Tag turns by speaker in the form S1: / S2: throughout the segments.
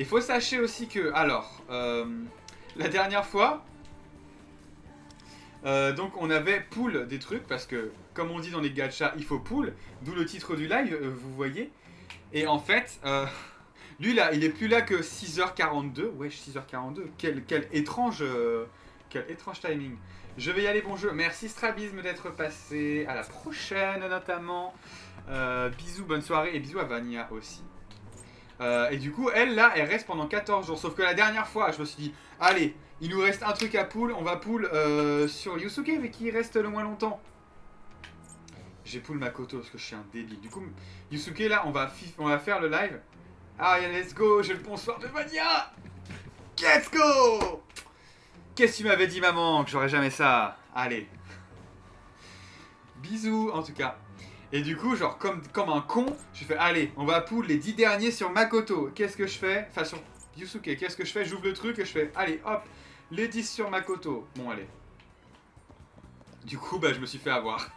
S1: Il faut sachez aussi que, alors, la dernière fois, donc on avait pool des trucs, parce que, comme on dit dans les gachas, il faut pool, d'où le titre du live, vous voyez. Et en fait, lui là, il est plus là que 6h42. Wesh, 6h42. Quel étrange timing. Je vais y aller, bon jeu. Merci Strabisme d'être passé. À la prochaine, notamment. Bisous, bonne soirée. Et bisous à Vania aussi. Et du coup, elle là, elle reste pendant 14 jours. Sauf que la dernière fois, je me suis dit, allez, il nous reste un truc à pool. On va pool sur Yusuke, mais qui reste le moins longtemps. J'ai pull Makoto parce que je suis un débile. Du coup, Yusuke là, on va faire le live. Ah, let's go, j'ai le bonsoir de Mania. Let's go. Qu'est-ce que tu m'avais dit, maman, que j'aurais jamais ça. Allez. Bisous, en tout cas. Et du coup, genre, comme un con, je fais, allez, on va pull les 10 derniers sur Makoto. Qu'est-ce que je fais? Enfin, sur Yusuke, qu'est-ce que je fais? J'ouvre le truc et je fais, allez, hop, les 10 sur Makoto. Bon, allez. Du coup, bah, je me suis fait avoir.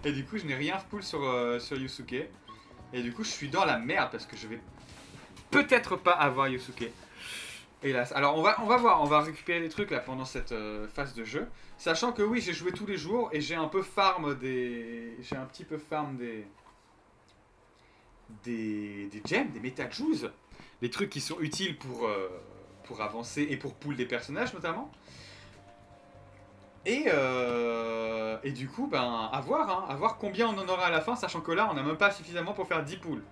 S1: Et du coup, je n'ai rien pull sur Yusuke. Et du coup, je suis dans la merde parce que je vais peut-être pas avoir Yusuke. Hélas. Alors, on va voir. On va récupérer des trucs là pendant cette phase de jeu. Sachant que oui, j'ai joué tous les jours et j'ai un peu farm des... J'ai un petit peu farm des gems, des meta-juice. Des trucs qui sont utiles pour avancer et pour pull des personnages notamment. Et du coup, ben, à voir combien on en aura à la fin, sachant que là, on n'a même pas suffisamment pour faire 10 poules.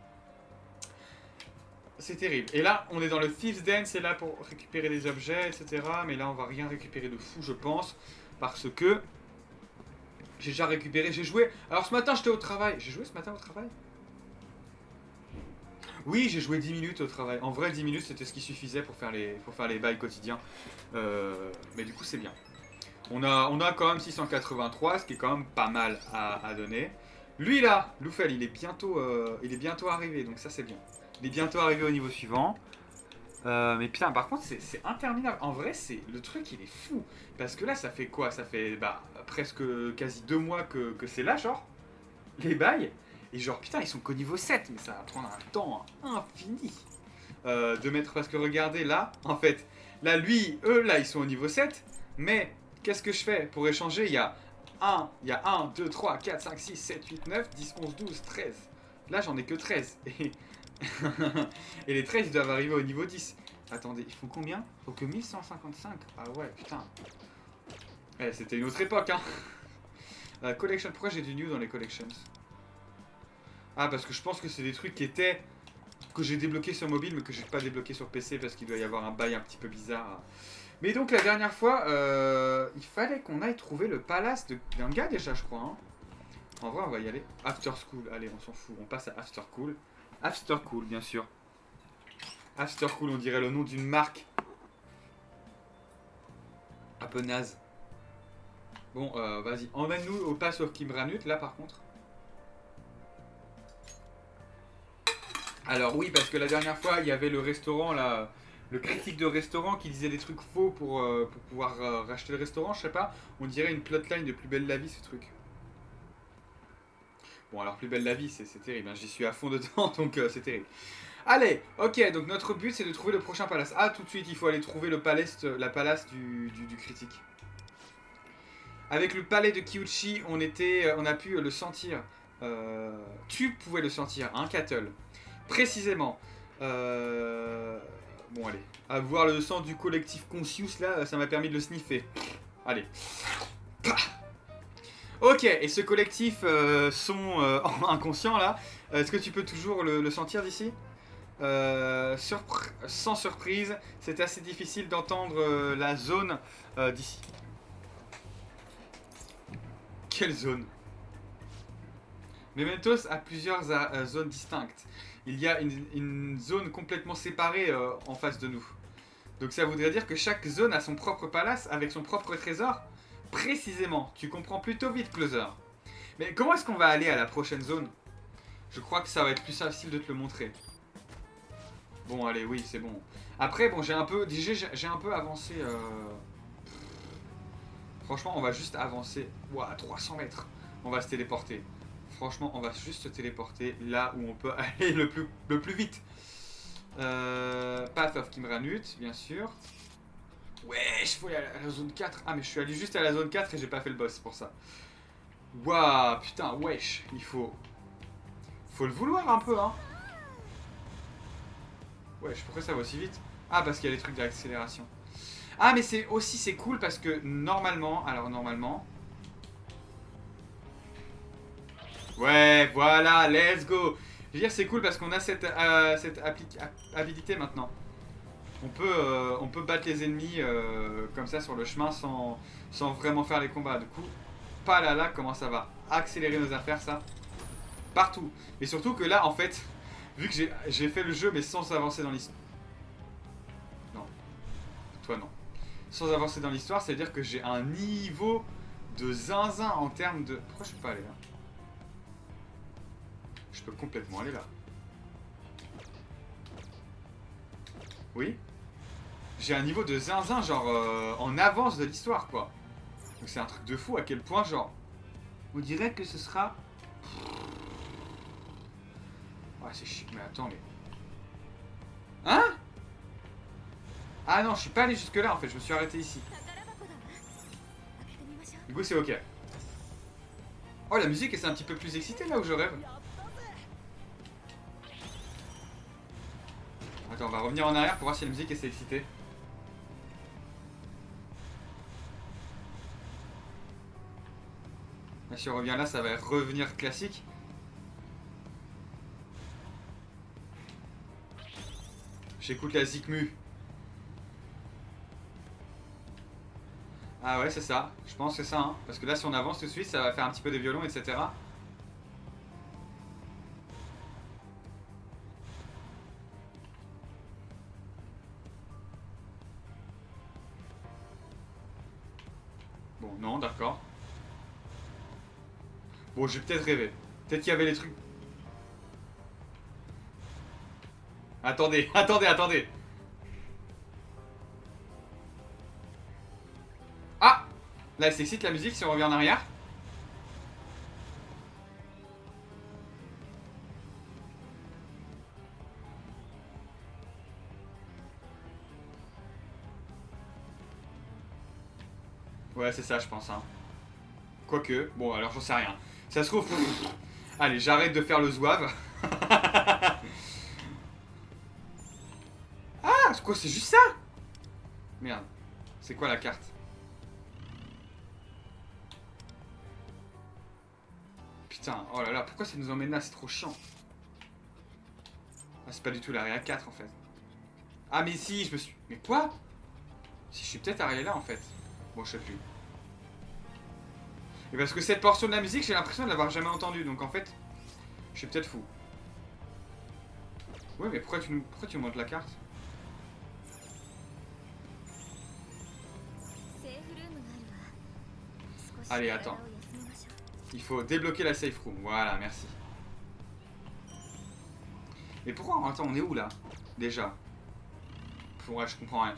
S1: C'est terrible. Et là, on est dans le Thieves Den, c'est là pour récupérer des objets, etc. Mais là, on va rien récupérer de fou, je pense, parce que j'ai déjà récupéré, j'ai joué... Alors ce matin, j'étais au travail. J'ai joué ce matin au travail? Oui, j'ai joué 10 minutes au travail. En vrai, 10 minutes, c'était ce qui suffisait pour faire les bails quotidiens. Mais du coup, c'est bien. On a quand même 683, ce qui est quand même pas mal à donner. Lui là, Loufel, il est bientôt arrivé, donc ça c'est bien. Il est bientôt arrivé au niveau suivant. Mais putain, par contre, c'est interminable. En vrai, le truc, il est fou. Parce que là, ça fait quoi? Ça fait presque quasi 2 mois que c'est là, genre, les bails. Et genre, putain, ils sont qu'au niveau 7, mais ça va prendre un temps infini de mettre. Parce que regardez là, en fait, là, eux, là, ils sont au niveau 7, mais. Qu'est-ce que je fais pour échanger? Il y a 1, 2, 3, 4, 5, 6, 7, 8, 9, 10, 11, 12, 13. Là, j'en ai que 13. Et les 13, ils doivent arriver au niveau 10. Attendez, ils font combien? Faut que 1155. Ah ouais, putain. C'était une autre époque, hein. Collection. Pourquoi j'ai du new dans les collections? Ah, parce que je pense que c'est des trucs que j'ai débloqués sur mobile, mais que j'ai pas débloqué sur PC parce qu'il doit y avoir un bail un petit peu bizarre. Mais donc la dernière fois, il fallait qu'on aille trouver le palace d'un gars déjà, je crois. Hein. En vrai, on va y aller. After School, allez, on s'en fout. On passe à After School. After School, bien sûr. After School, on dirait le nom d'une marque. Un peu naze. Bon, vas-y. Emmène-nous au pas sur Kimbranut, là par contre. Alors oui, parce que la dernière fois, il y avait le restaurant là... Le critique de restaurant qui disait des trucs faux pour pouvoir racheter le restaurant, je sais pas. On dirait une plotline de Plus belle la vie, ce truc. Bon, alors Plus belle la vie, c'est terrible. Hein. J'y suis à fond dedans, donc c'est terrible. Allez, ok, donc notre but c'est de trouver le prochain palace. Ah, tout de suite, il faut aller trouver la palace du critique. Avec le palais de Kyuchi, on a pu le sentir. Tu pouvais le sentir, hein, Cattle. Précisément. Bon, allez. À voir le sang du collectif Conscious, là, ça m'a permis de le sniffer. Allez. Ok, et ce collectif sont inconscients, là. Est-ce que tu peux toujours le sentir d'ici? Sans surprise, c'est assez difficile d'entendre la zone d'ici. Quelle zone? Mementos a plusieurs zones distinctes. Il y a une zone complètement séparée en face de nous. Donc ça voudrait dire que chaque zone a son propre palace avec son propre trésor. Précisément, tu comprends plutôt vite, Closer. Mais comment est-ce qu'on va aller à la prochaine zone? Je crois que ça va être plus facile de te le montrer. Bon, allez, oui, c'est bon. Après, bon, j'ai un peu avancé. Franchement, on va juste avancer. Ouah, 300 mètres. On va se téléporter. Franchement, on va juste se téléporter là où on peut aller le plus vite. Path of Kimranut, bien sûr. Wesh, faut aller à la zone 4. Ah, mais je suis allé juste à la zone 4 et j'ai pas fait le boss pour ça. Waouh, putain, wesh. Il faut... Faut le vouloir un peu, hein. Wesh, pourquoi ça va aussi vite? Ah, parce qu'il y a les trucs d'accélération. Ah, mais c'est aussi, c'est cool parce que normalement... Alors, normalement... Ouais, voilà, let's go. Je veux dire, c'est cool parce qu'on a cette habilité maintenant. On peut battre les ennemis comme ça sur le chemin sans vraiment faire les combats. Du coup, pas là, comment ça va accélérer nos affaires, ça. Partout. Et surtout que là, en fait, vu que j'ai fait le jeu mais sans avancer dans l'histoire. Non. Toi, non. Sans avancer dans l'histoire, c'est-à-dire que j'ai un niveau de zinzin en termes de... Pourquoi je peux pas aller là? Je peux complètement aller là. Oui. J'ai un niveau de zinzin, genre en avance de l'histoire, quoi. Donc c'est un truc de fou à quel point, genre... On dirait que ce sera... Ouais, c'est chic, mais attends, mais... Hein? Ah non, je suis pas allé jusque là, en fait, je me suis arrêté ici. Du coup, c'est ok. Oh, la musique, c'est un petit peu plus excitée, là où je rêve. Attends, on va revenir en arrière pour voir si la musique est excitée. Là, si on revient là, ça va revenir classique. J'écoute la Zikmu. Ah ouais, c'est ça. Je pense que c'est ça. Hein. Parce que là, si on avance tout de suite, ça va faire un petit peu des violons, etc. Bon, non, d'accord. Bon, j'ai peut-être rêvé. Peut-être qu'il y avait les trucs... Attendez, attendez. Ah! Là, elle s'excite la musique si on revient en arrière. Ouais, c'est ça, je pense. Hein. Quoique, bon, alors j'en sais rien. Ça se trouve... Allez, j'arrête de faire le zouave. Ah, c'est quoi, c'est juste ça? Merde. C'est quoi la carte? Putain, oh là là, pourquoi ça nous emmène là? C'est trop chiant. Ah, c'est pas du tout l'area 4 en fait. Ah, mais si, je me suis... Mais quoi? Si, je suis peut-être arrivé là en fait. Bon, je sais plus. Et parce que cette portion de la musique, j'ai l'impression de l'avoir jamais entendue. Donc en fait, je suis peut-être fou. Ouais, mais pourquoi tu montres la carte? Allez, attends. Il faut débloquer la safe room. Voilà, merci. Mais pourquoi? Attends, on est où là? Déjà. Ouais, je comprends rien.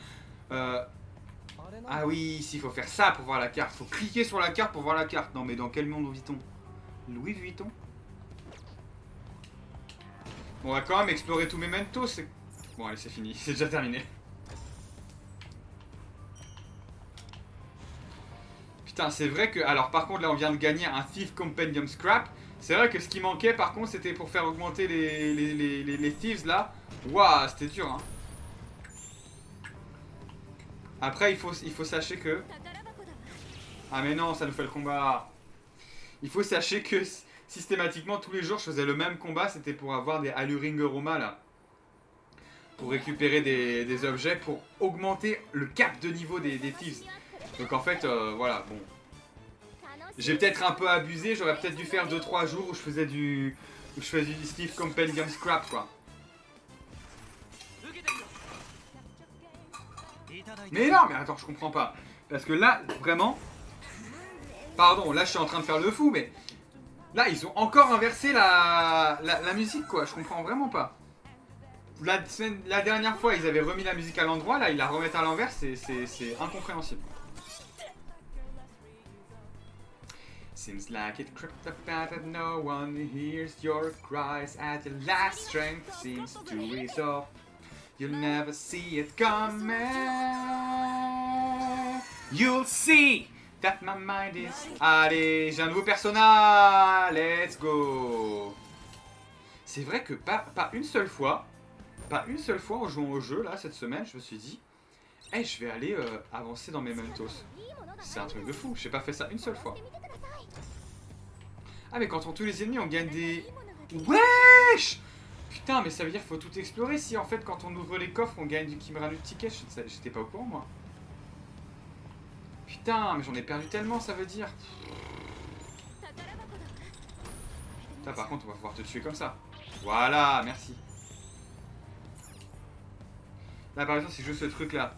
S1: Ah oui, ici, il faut faire ça pour voir la carte. Faut cliquer sur la carte pour voir la carte. Non, mais dans quel monde vit-on? Louis Vuitton? Bon, on va quand même explorer tous mes mentos. Bon, allez, c'est fini. C'est déjà terminé. Putain, c'est vrai que... Alors, par contre, là, on vient de gagner un Thief Compendium Scrap. C'est vrai que ce qui manquait, par contre, c'était pour faire augmenter les Thieves, là. Waouh, c'était dur, hein. Après, il faut sachez que... Ah mais non, ça nous fait le combat. Il faut sachez que systématiquement, tous les jours, je faisais le même combat. C'était pour avoir des Alluring Roma, là. Pour récupérer des objets, pour augmenter le cap de niveau des Thieves. Donc en fait, voilà, bon. J'ai peut-être un peu abusé. J'aurais peut-être dû faire 2-3 jours où je faisais du Thief Compendium Scrap, quoi. Mais non, mais attends, je comprends pas. Parce que là, vraiment... Pardon, là je suis en train de faire le fou, mais... Là, ils ont encore inversé la musique, quoi. Je comprends vraiment pas. La dernière fois, ils avaient remis la musique à l'endroit. Là, ils la remettent à l'envers. C'est incompréhensible. Seems like it crept up that no one hears your cries at the last strength seems to resolve. You'll never see it coming. You'll see that my mind is... Allez, j'ai un nouveau personnage. Let's go. C'est vrai que pas une seule fois en jouant au jeu, là, cette semaine, je me suis dit, hey, je vais aller avancer dans mes Mentos. C'est un truc de fou, j'ai pas fait ça une seule fois. Ah, mais quand on tue les ennemis, on gagne des... Wesh! Putain, mais ça veut dire qu'il faut tout explorer si, en fait, quand on ouvre les coffres, on gagne du Kimranu de ticket. J'étais pas au courant, moi. Putain, mais j'en ai perdu tellement, ça veut dire. Putain, par contre, on va pouvoir te tuer comme ça. Voilà, merci. Là, par exemple, si je joue ce truc-là.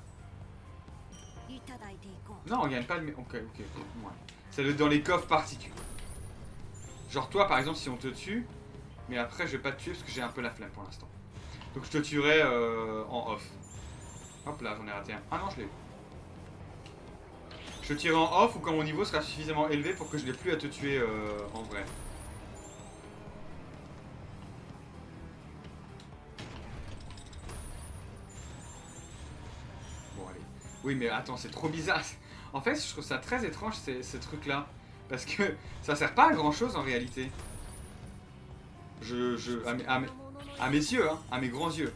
S1: Non, on gagne pas de... Ok. Ouais. C'est dans les coffres particuliers. Genre toi, par exemple, si on te tue, mais après, je vais pas te tuer parce que j'ai un peu la flemme pour l'instant. Donc je te tuerai en off. Hop là, j'en ai raté un. Ah non, je l'ai eu. Je te tuerai en off ou quand mon niveau sera suffisamment élevé pour que je n'ai plus à te tuer en vrai. Oui, mais attends, c'est trop bizarre. En fait, je trouve ça très étrange, ces trucs-là. Parce que ça sert pas à grand-chose, en réalité. À mes yeux, hein, à mes grands yeux.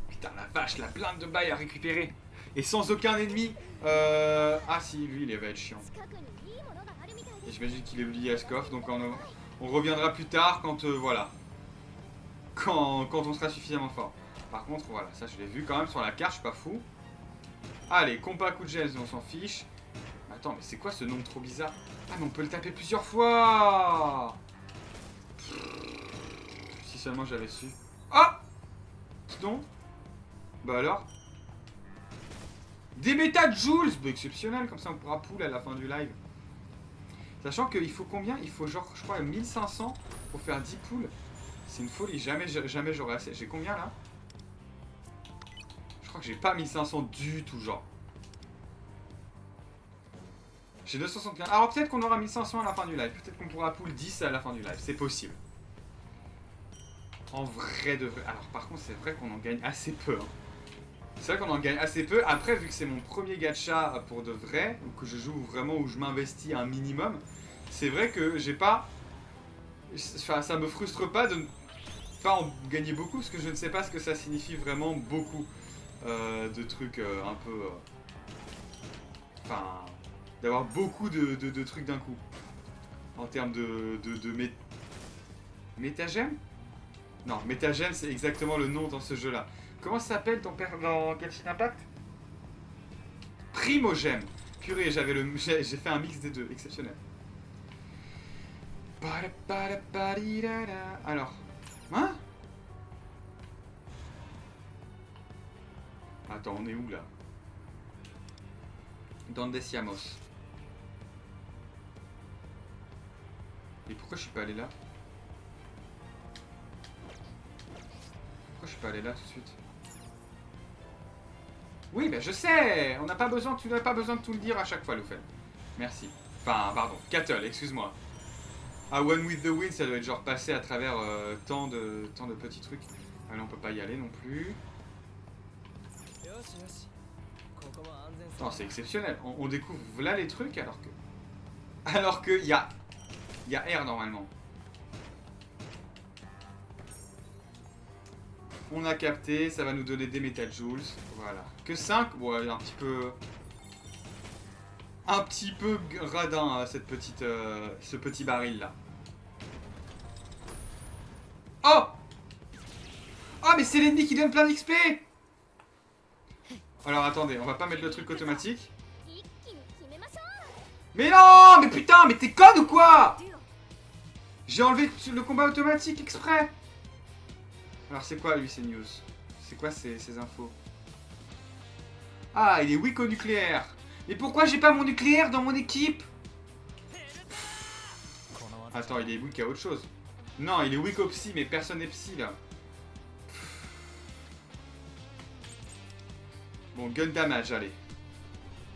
S1: Putain, la vache, la plainte de bail à récupérer. Et sans aucun ennemi. Ah si, lui, il va être chiant. Et j'imagine qu'il est lié à ce coffre, donc on reviendra plus tard quand, voilà. Quand on sera suffisamment fort. Par contre, voilà, ça je l'ai vu quand même sur la carte, je suis pas fou. Allez, combat coup de gel, on s'en fiche. Attends, mais c'est quoi ce nom trop bizarre? Ah, mais on peut le taper plusieurs fois. Si seulement j'avais su. Ah! Sinon? Bah alors? Des méta-joules! Bah exceptionnel, comme ça on pourra pull à la fin du live. Sachant qu'il faut combien? Il faut genre, je crois, 1500 pour faire 10 pulls. C'est une folie, jamais j'aurai assez. J'ai combien là? Je crois que j'ai pas 1500 du tout, genre. J'ai 275. Alors peut-être qu'on aura 1500 à la fin du live. Peut-être qu'on pourra pull 10 à la fin du live. C'est possible. En vrai de vrai. Alors par contre, c'est vrai qu'on en gagne assez peu. Hein. C'est vrai qu'on en gagne assez peu. Après, vu que c'est mon premier gacha pour de vrai, ou que je joue vraiment, où je m'investis un minimum, c'est vrai que j'ai pas... Enfin, ça me frustre pas de ne pas en gagner beaucoup, parce que je ne sais pas ce que ça signifie vraiment beaucoup de trucs un peu... Enfin... D'avoir beaucoup de trucs d'un coup. En termes de métagème? Non, métagème, c'est exactement le nom dans ce jeu-là. Comment ça s'appelle ton père dans Genshin Impact? Primogème. Purée, j'ai fait un mix des deux, exceptionnel. Alors, hein? Attends, on est où là? Donde siamos? Et pourquoi je suis pas allé là? Pourquoi je suis pas allé là tout de suite? Oui, ben je sais. On n'a pas besoin, tu n'as pas besoin de tout le dire à chaque fois, Lufen. Merci. Enfin, pardon, Cattle, excuse-moi. Ah, One with the Wind, ça doit être genre passé à travers tant de petits trucs. Ah, là, on peut pas y aller non plus. Non, c'est exceptionnel. On découvre là les trucs alors que y a R normalement. On a capté, ça va nous donner des méta-joules. Voilà. Que 5, ouais, un petit peu radin cette petite, ce petit baril là. Oh! Oh, mais c'est l'ennemi qui donne plein d'XP! Alors attendez, on va pas mettre le truc automatique. Mais non! Mais putain, mais t'es conne ou quoi? J'ai enlevé le combat automatique exprès. Alors c'est quoi lui ces news? C'est quoi ces infos? Ah, il est weak au nucléaire. Mais pourquoi j'ai pas mon nucléaire dans mon équipe? Attends, il est weak à autre chose. Non, il est weak au psy, mais personne n'est psy là. Bon, gun damage, allez.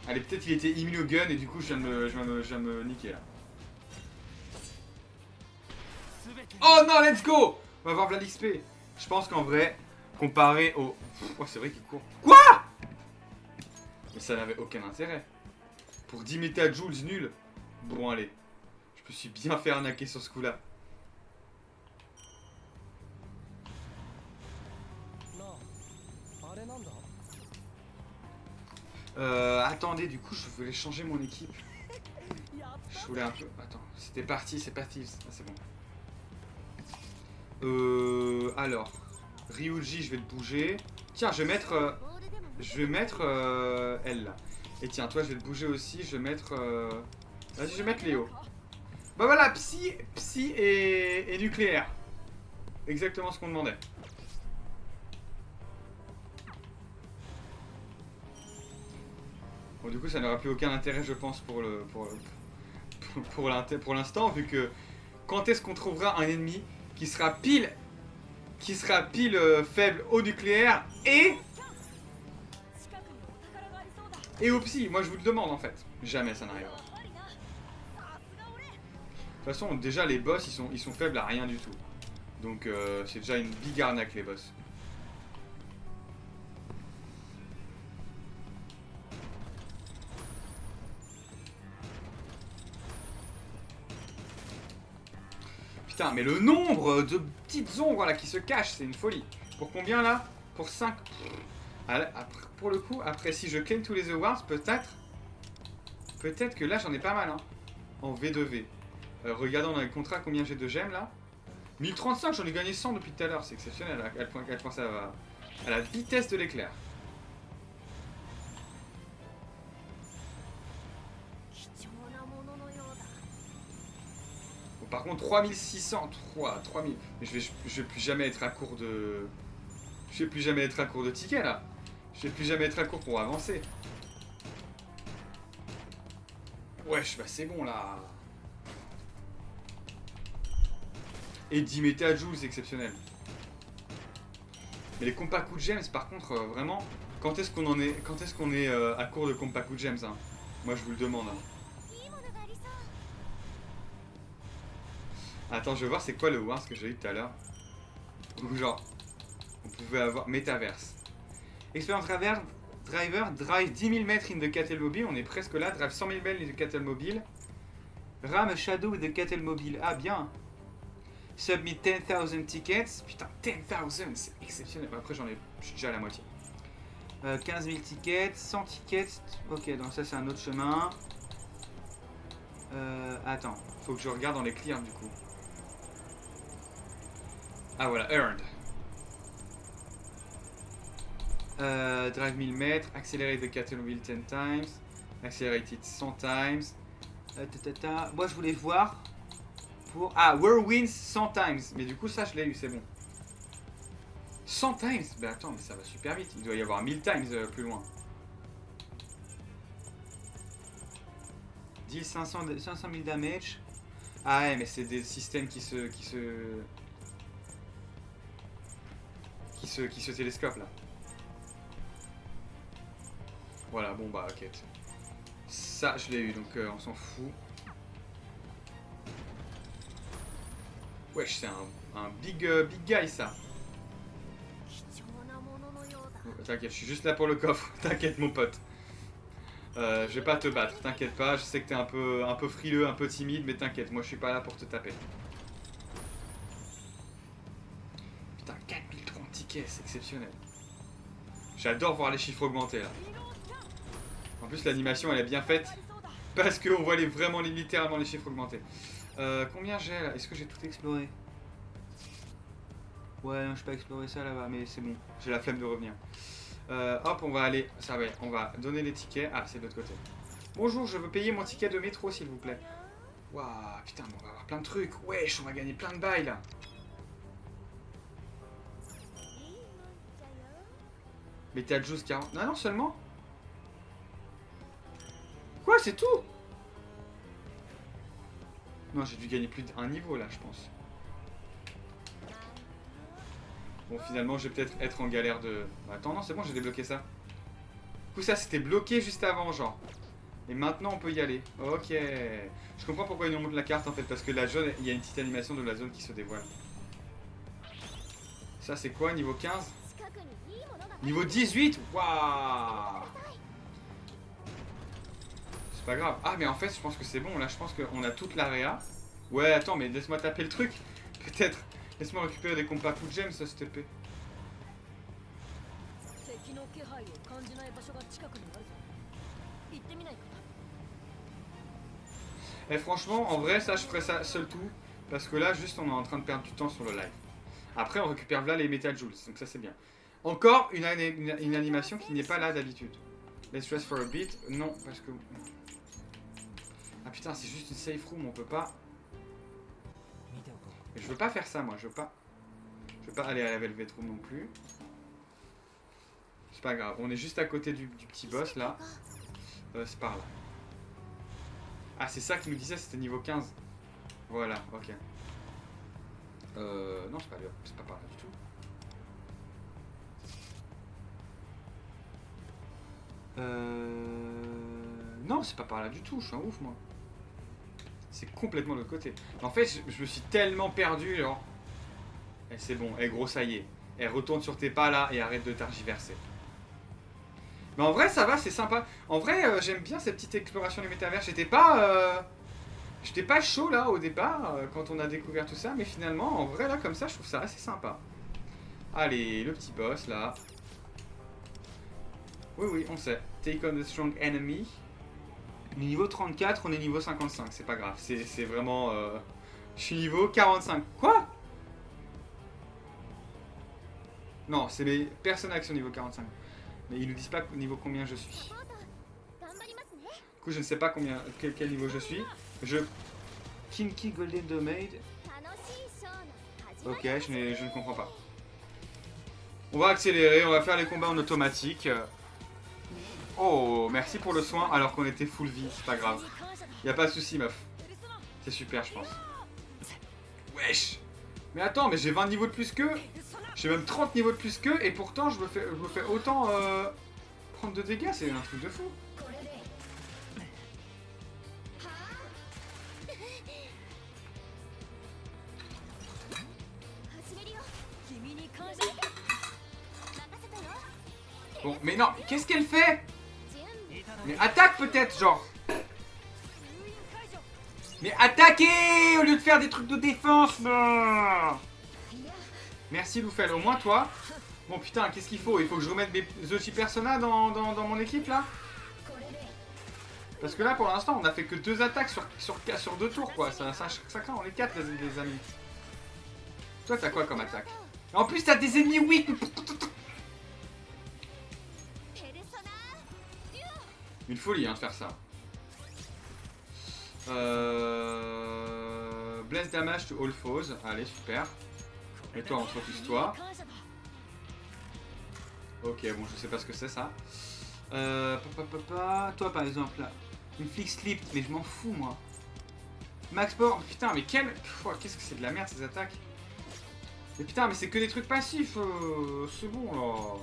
S1: Allez, peut-être il était immunogun et du coup je viens de me niquer là. Oh non, let's go! On va voir Vlad XP. Je pense qu'en vrai, comparé au... Oh, c'est vrai qu'il court. Quoi? Mais ça n'avait aucun intérêt. Pour 10 métajoules nul. Bon, allez. Je me suis bien fait arnaquer sur ce coup-là. Attendez, du coup, je voulais changer mon équipe. Je voulais un peu... Attends, c'était parti, c'est parti. Ah, c'est bon. Alors... Ryuji, je vais te bouger. Tiens, je vais mettre... elle, là. Et tiens, toi, je vais te bouger aussi. Je vais mettre... Vas-y, je vais mettre Léo. Bah voilà, psy et nucléaire. Exactement ce qu'on demandait. Bon, du coup, ça n'aura plus aucun intérêt, je pense, pour l'instant, vu que quand est-ce qu'on trouvera un ennemi qui sera pile faible au nucléaire et au psy. Moi, je vous le demande en fait. Jamais ça n'arrivera. De toute façon, déjà les boss, ils sont faibles à rien du tout. Donc c'est déjà une big arnaque les boss. Putain, mais le nombre de petites ombres là qui se cachent, c'est une folie. Pour combien là? Pour 5. Pour le coup, après si je claim tous les awards, peut-être que là j'en ai pas mal hein. En V2V. Regardons dans les contrats combien j'ai de gemmes là. 1035, j'en ai gagné 100 depuis tout à l'heure, c'est exceptionnel à quel point ça va. À la vitesse de l'éclair. Bon, par contre 3600, 3000. Mais je vais plus jamais être à court de... Je vais plus jamais être à court de tickets là. Je vais plus jamais être à court pour avancer. Wesh, bah c'est bon là. Et 10 métajoules, c'est exceptionnel. Mais les Kompaku Gems, par contre, vraiment, quand est-ce qu'on est à court de Kompaku Gems hein? Moi, je vous le demande. Hein. Attends, je vais voir c'est quoi le Wars que j'ai eu tout à l'heure. Ou genre, on pouvait avoir Metaverse. Expérience Driver, drive 10 000 mètres in the Cattle Mobile, on est presque là. Drive 100 000 mètres in the Cattle Mobile. Ram Shadow with the Cattle Mobile. Ah, bien. Submit 10,000 tickets. Putain, 10,000, c'est exceptionnel. Après, je suis déjà à la moitié. 15 000 tickets, 100 tickets. Ok, donc ça, c'est un autre chemin. Attends, faut que je regarde dans les clears du coup. Ah voilà, earned. Drive 1000 mètres, accelerate the cattle wheel 10 times, accelerate it 100 times. Moi je voulais voir pour... Ah, whirlwinds 100 times. Mais du coup ça je l'ai eu, c'est bon. 100 times? Bah attends, mais ça va super vite. Il doit y avoir 1000 times plus loin. 10, 500 000 damage. Ah ouais, mais c'est des systèmes qui se télescopent là. Voilà, bon bah ok. Ça je l'ai eu, donc on s'en fout. Wesh, c'est un big guy ça. Oh, t'inquiète, je suis juste là pour le coffre. T'inquiète mon pote. Je vais pas te battre, t'inquiète pas. Je sais que t'es un peu frileux, un peu timide, mais t'inquiète, moi je suis pas là pour te taper. Putain, 4030 tickets, c'est exceptionnel. J'adore voir les chiffres augmenter là. En plus l'animation elle est bien faite parce qu'on voit vraiment littéralement les chiffres augmenter. Combien j'ai là? Est-ce que j'ai tout exploré? Ouais, non, je peux explorer ça là-bas, mais c'est bon. J'ai la flemme de revenir. Hop, on va aller... Ça va, on va donner les tickets. Ah, c'est de l'autre côté. Bonjour, je veux payer mon ticket de métro, s'il vous plaît. Waouh, putain, on va avoir plein de trucs. Wesh, on va gagner plein de bails, là. Mais t'as juste 40... Non, non, seulement. Quoi, c'est tout? Non, j'ai dû gagner plus d'un niveau, là, je pense. Bon, finalement, je vais peut-être être en galère de... Attends, non, c'est bon, j'ai débloqué ça. Du coup, coup, ça c'était bloqué juste avant, genre. Et maintenant, on peut y aller. Ok. Je comprends pourquoi ils nous montrent la carte en fait, parce que la zone, il y a une petite animation de la zone qui se dévoile. Ça, c'est quoi, niveau 15? Niveau 18? Waouh! C'est pas grave. Ah, mais en fait, je pense que c'est bon. Là, je pense qu'on a toute l'area. Ouais, attends, mais laisse-moi taper le truc. Peut-être. Laisse-moi récupérer des compas full gems, ça, s'il te plaît. Et franchement, en vrai, ça, je ferais ça seul tout. Parce que là, juste, on est en train de perdre du temps sur le live. Après, on récupère là les Metal Joules. Donc ça, c'est bien. Encore une animation qui n'est pas là d'habitude. Let's rest for a bit. Non, parce que... Ah putain, c'est juste une safe room, on peut pas... Mais je veux pas faire ça, moi. Je veux pas aller à la Velvet Room non plus. C'est pas grave. On est juste à côté du petit boss, là. C'est par là. Ah, c'est ça qui nous disait, c'était niveau 15. Voilà, ok. Non, c'est pas par là du tout. Non, c'est pas par là du tout, je suis un ouf, moi. C'est complètement de l'autre côté. En fait, je me suis tellement perdu, genre. Et c'est bon, et gros, ça y est. Et retourne sur tes pas, là, et arrête de tergiverser. Mais en vrai, ça va, c'est sympa. En vrai, j'aime bien cette petite exploration du métavers. J'étais pas chaud, là, au départ, quand on a découvert tout ça. Mais finalement, en vrai, là, comme ça, je trouve ça assez sympa. Allez, le petit boss, là. Oui, oui, on sait. Take on the strong enemy. Niveau 34, on est niveau 55, c'est pas grave. C'est vraiment... Je suis niveau 45. Quoi? Non, c'est les personnages qui sont niveau 45. Mais ils nous disent pas niveau combien je suis. Du coup, je ne sais pas quel niveau je suis. Kinky Golden Domaid. Ok, je ne comprends pas. On va accélérer, on va faire les combats en automatique. Oh, merci pour le soin alors qu'on était full vie, c'est pas grave. Y a pas de souci, meuf. C'est super, je pense. Wesh! Mais attends, mais j'ai 20 niveaux de plus qu'eux. J'ai même 30 niveaux de plus qu'eux et pourtant je me fais autant prendre de dégâts, c'est un truc de fou. Bon, mais non, mais qu'est-ce qu'elle fait? Mais attaque peut-être, genre. Mais attaquez au lieu de faire des trucs de défense. Non. Merci Loufel, au moins toi. Bon putain, qu'est-ce qu'il faut? Il faut que je remette mes Zochi Persona dans mon équipe là. Parce que là pour l'instant on a fait que 2 attaques sur 2 tours quoi. Ça craint, on est 4 les amis. Toi t'as quoi comme attaque? En plus t'as des ennemis weak. Une folie hein, de faire ça. Bless damage to all foes. Allez, super. Et toi, on te refuse toi. Ok, bon, je sais pas ce que c'est ça. Toi, par exemple, là. Une flick slip, mais je m'en fous, moi. Max Power, putain, mais quel... Qu'est-ce que c'est de la merde, ces attaques. Mais putain, mais c'est que des trucs passifs. C'est bon, là.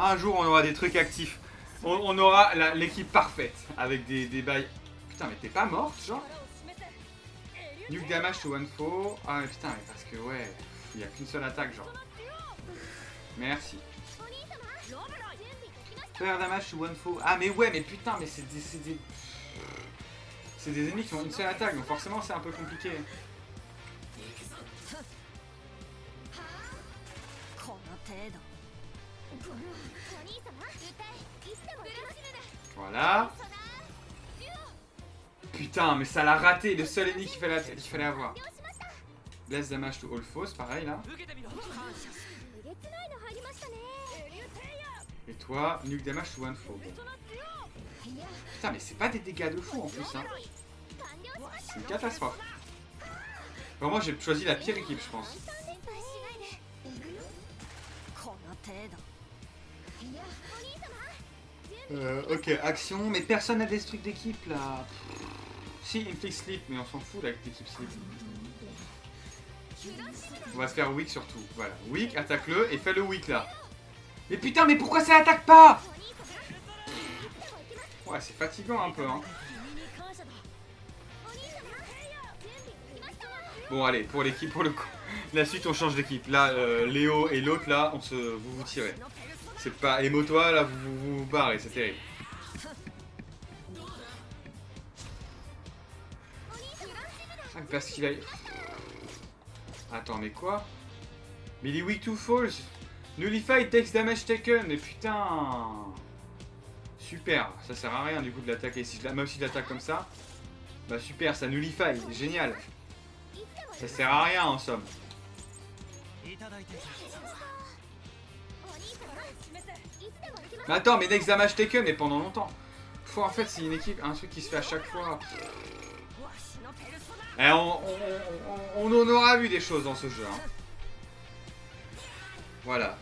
S1: Un jour, on aura des trucs actifs. On aura l'équipe parfaite avec des bails. Putain, mais t'es pas morte, genre? Nuke damage to one foe. Ah, mais putain, mais parce que ouais, il y a qu'une seule attaque, genre. Merci. Fire damage to one foe. Ah, mais ouais, mais putain, mais c'est des ennemis qui ont une seule attaque, donc forcément, c'est un peu compliqué. Voilà. Putain, mais ça l'a raté, le seul ennemi qu'il fallait avoir. Bless damage to all foes, pareil là. Et toi, nuke damage to one foe. Putain, mais c'est pas des dégâts de fou en plus, hein. C'est une catastrophe. Vraiment, j'ai choisi la pire équipe, je pense. Ok, action, mais personne n'a des trucs d'équipe là. Si, une flick slip, mais on s'en fout avec l'équipe slip. On va se faire weak surtout. Voilà, weak, attaque-le et fais le weak là. Mais putain, mais pourquoi ça attaque pas? Ouais, c'est fatigant un peu, hein. Bon, allez, pour l'équipe, pour le coup. La suite, on change d'équipe. Là, Léo et l'autre, là, vous tirez. C'est pas... Et toi, là, vous barrez, c'est terrible. Ah, parce qu'il a... Attends, mais quoi? Mais il est weak to falls. Nullify takes damage taken. Mais putain. Super. Ça sert à rien, du coup, de l'attaquer. Même si je l'attaque comme ça. Bah, super, ça nullify. Génial. Ça sert à rien, en somme. Mais attends, mais next damage taken, mais pendant longtemps. Faut, en fait, c'est une équipe, un truc qui se fait à chaque fois. Et on en aura vu des choses dans ce jeu. Hein. Voilà.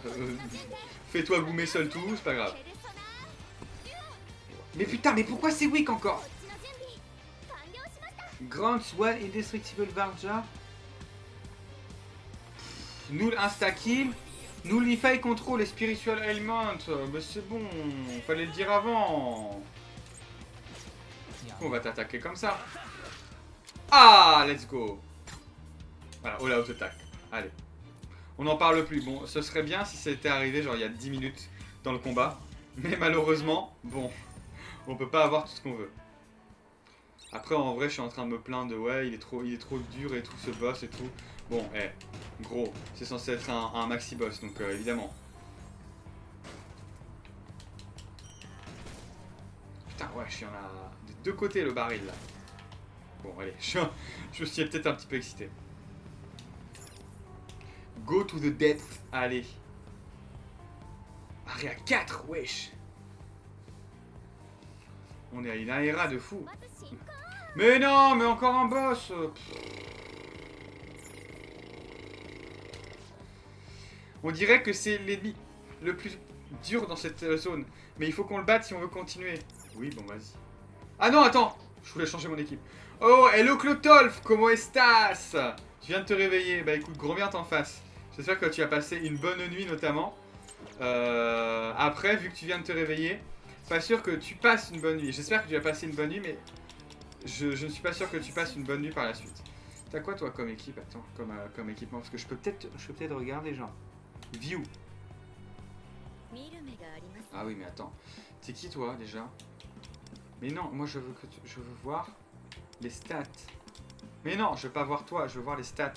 S1: Fais-toi goumer seul tout, c'est pas grave. Mais putain, mais pourquoi c'est weak encore? Grants one indestructible Varja. Null insta-kill. Nullify control et spiritual element. Mais c'est bon, fallait le dire avant. On va t'attaquer comme ça. Ah, let's go. Voilà, all out attack. Allez. On n'en parle plus. Bon, ce serait bien si c'était arrivé genre il y a 10 minutes dans le combat. Mais malheureusement, bon, on peut pas avoir tout ce qu'on veut. Après, en vrai, je suis en train de me plaindre de ouais, il est trop dur et tout, ce boss et tout. Bon, gros, c'est censé être un maxi boss, donc évidemment. Putain, ouais, je suis en a des deux côtés le baril là. Bon, allez, je suis peut-être un petit peu excité. Go to the depth, allez. Aria 4, wesh. On est à une aéra de fou. Mais non, mais encore un boss. On dirait que c'est l'ennemi le plus dur dans cette zone. Mais il faut qu'on le batte si on veut continuer. Oui, bon, vas-y. Ah non, attends. Je voulais changer mon équipe. Oh, hello Clotolf, comment estás? Tu viens de te réveiller. Bah écoute, gros bien t'en face. J'espère que tu as passé une bonne nuit notamment. Après, vu que tu viens de te réveiller, pas sûr que tu passes une bonne nuit. J'espère que tu as passé une bonne nuit, mais je ne suis pas sûr que tu passes une bonne nuit par la suite. T'as quoi toi comme équipe? Attends, comme équipement, parce que je peux peut-être regarder genre. View. Ah oui, mais attends. T'es qui toi déjà? Mais non, moi je veux voir les stats. Mais non, je veux pas voir toi, je veux voir les stats.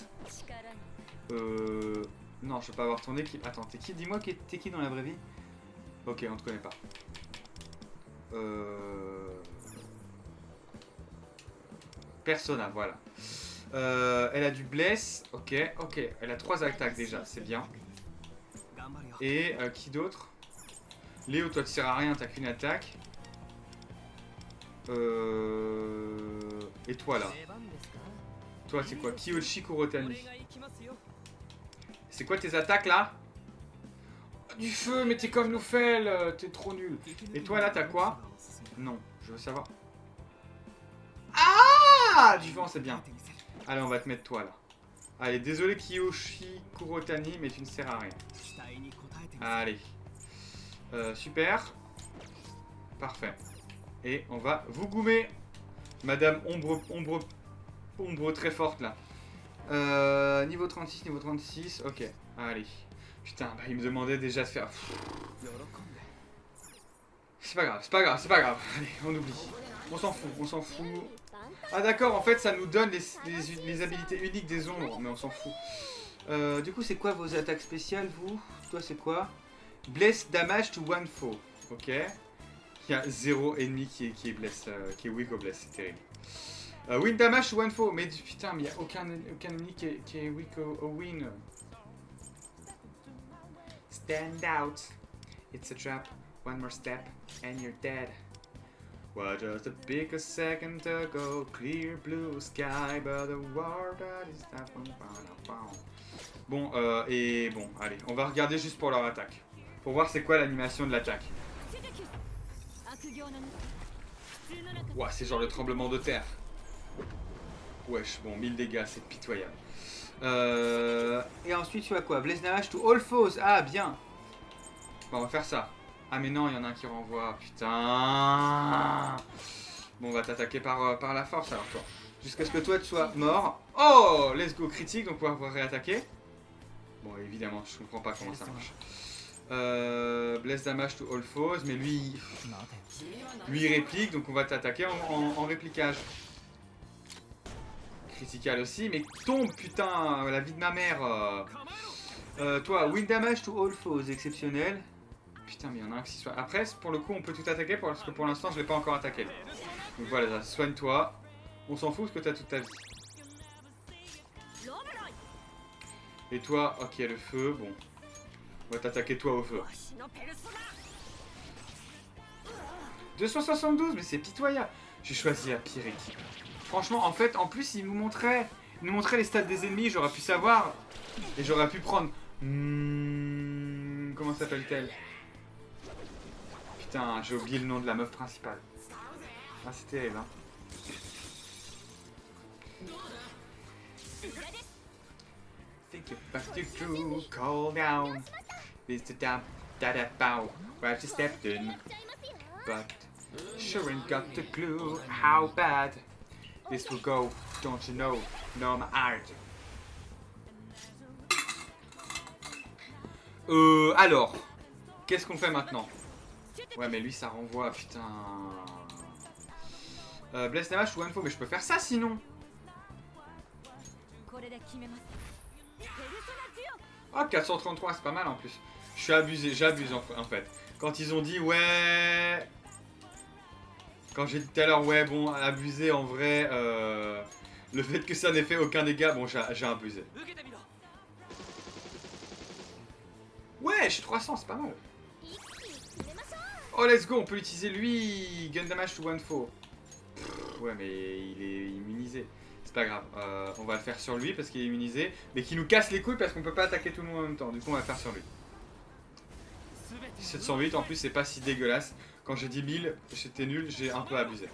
S1: Non, je veux pas voir ton équipe. Attends, t'es qui? Dis-moi, t'es qui dans la vraie vie? Ok, on te connaît pas. Persona, voilà. Elle a du bless. Ok. Elle a 3 attaques déjà, c'est bien. Et qui d'autre? Léo, toi tu sers à rien, t'as qu'une attaque. Et toi là? Toi c'est quoi? Kiyoshi Kurotani. C'est quoi tes attaques là? Du feu, mais t'es comme Nofel, t'es trop nul. Et toi là t'as quoi? Non, je veux savoir. Ah! Du vent, c'est bien. Allez, on va te mettre toi là. Allez, désolé Kiyoshi Kurotani, mais tu ne sers à rien. Allez. Super. Parfait. Et on va vous goumer. Madame ombre très forte là. Niveau 36, niveau 36. Ok, allez. Putain, bah, il me demandait déjà de faire... C'est pas grave, c'est pas grave, c'est pas grave. Allez, on oublie. On s'en fout, on s'en fout. Ah d'accord, en fait ça nous donne les habilités uniques des ombres, mais on s'en fout. Du coup, c'est quoi vos attaques spéciales, vous? Toi, c'est quoi? Bless damage to one foe. Ok. Il y a 0 ennemi qui est bless, qui est weak au bless, c'est terrible. Win damage to one foe. Mais putain, mais il n'y a aucun ennemi qui est weak au win. Stand out. It's a trap. One more step and you're dead. Well, just a pick a second ago, clear blue sky, but the water is not on. Bon, et bon, allez, on va regarder juste pour leur attaque. Pour voir c'est quoi l'animation de l'attaque. Ouah, c'est genre le tremblement de terre. Wesh, bon, 1000 dégâts, c'est pitoyable. Et ensuite, tu as quoi? Blaze damage to all foes. Ah, bien. Bon, on va faire ça. Ah mais non, il y en a un qui renvoie. Putain. Bon, on va t'attaquer par la force alors toi. Jusqu'à ce que toi tu sois mort. Oh, let's go, critique, donc on va pouvoir réattaquer. Bon, évidemment, je comprends pas comment ça marche. Bless damage to all foes, mais lui il réplique, donc on va t'attaquer en répliquage. Critical aussi, mais tombe, putain, la vie de ma mère. Toi, win damage to all foes, exceptionnel. Putain, mais il y en a un qui soit. Après, pour le coup, on peut tout attaquer parce que pour l'instant, je l'ai pas encore attaqué. Donc voilà, soigne-toi. On s'en fout parce que t'as toute ta vie. Et toi, ok, le feu, bon. On va t'attaquer toi au feu. 272, mais c'est pitoyable. J'ai choisi la pire équipe. Franchement, en fait, en plus, il nous montrait les stats des ennemis, j'aurais pu savoir. Et j'aurais pu prendre... comment s'appelle-t-elle? Putain, j'ai oublié le nom de la meuf principale. Ah, c'est terrible, hein. Think about your crew, call down. This the damn that bow. Where you stepped in. But sure ain't got the clue how bad this will go. Don't you know? No, my art. Alors, qu'est-ce qu'on fait maintenant? Ouais, mais lui ça renvoie, putain. Bless damage ou info, mais je peux faire ça sinon. Oh, 433, c'est pas mal en plus. Je suis abusé, j'abuse en fait. Quand ils ont dit ouais... Quand j'ai dit tout à l'heure ouais bon, abusé en vrai, le fait que ça n'ait fait aucun dégât, bon j'ai abusé. Ouais, je suis 300, c'est pas mal. Oh let's go, on peut utiliser lui. Gun damage to one foe. Ouais mais il est immunisé. C'est pas grave, on va le faire sur lui parce qu'il est immunisé, mais qui nous casse les couilles parce qu'on peut pas attaquer tout le monde en même temps. Du coup on va le faire sur lui. 708 en plus c'est pas si dégueulasse. Quand j'ai dit 1000 j'étais nul, j'ai un peu abusé.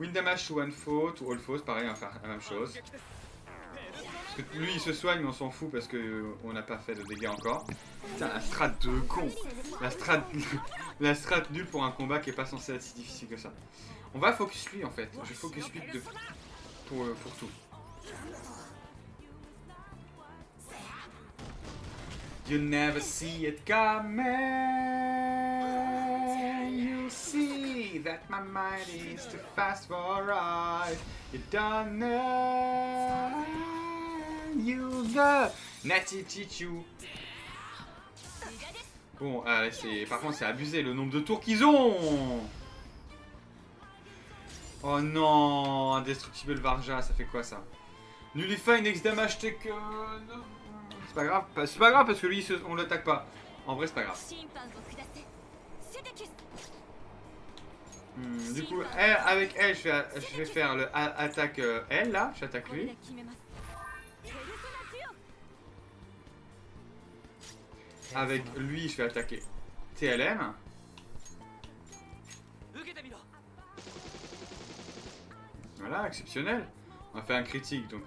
S1: Win damage to one foe, to all foes, pareil on va faire la même chose. Parce que lui il se soigne mais on s'en fout parce qu'on n'a pas fait de dégâts encore. Putain la strat de con. La strat nulle pour un combat qui est pas censé être si difficile que ça. On va focus lui en fait, je focus lui pour tout. You never see it coming. You see that my mind is too fast for us. You don't know. You the Natty Chichu. Bon, par contre c'est abusé le nombre de tours qu'ils ont. Oh non, Indestructible Varja, ça fait quoi ça? Nullify next damage take... C'est pas grave, parce que lui on l'attaque pas. En vrai c'est pas grave. Du coup, avec elle je vais faire le attaque elle là, j'attaque lui. Avec lui je vais attaquer TLM. Voilà, exceptionnel. On a fait un critique, donc...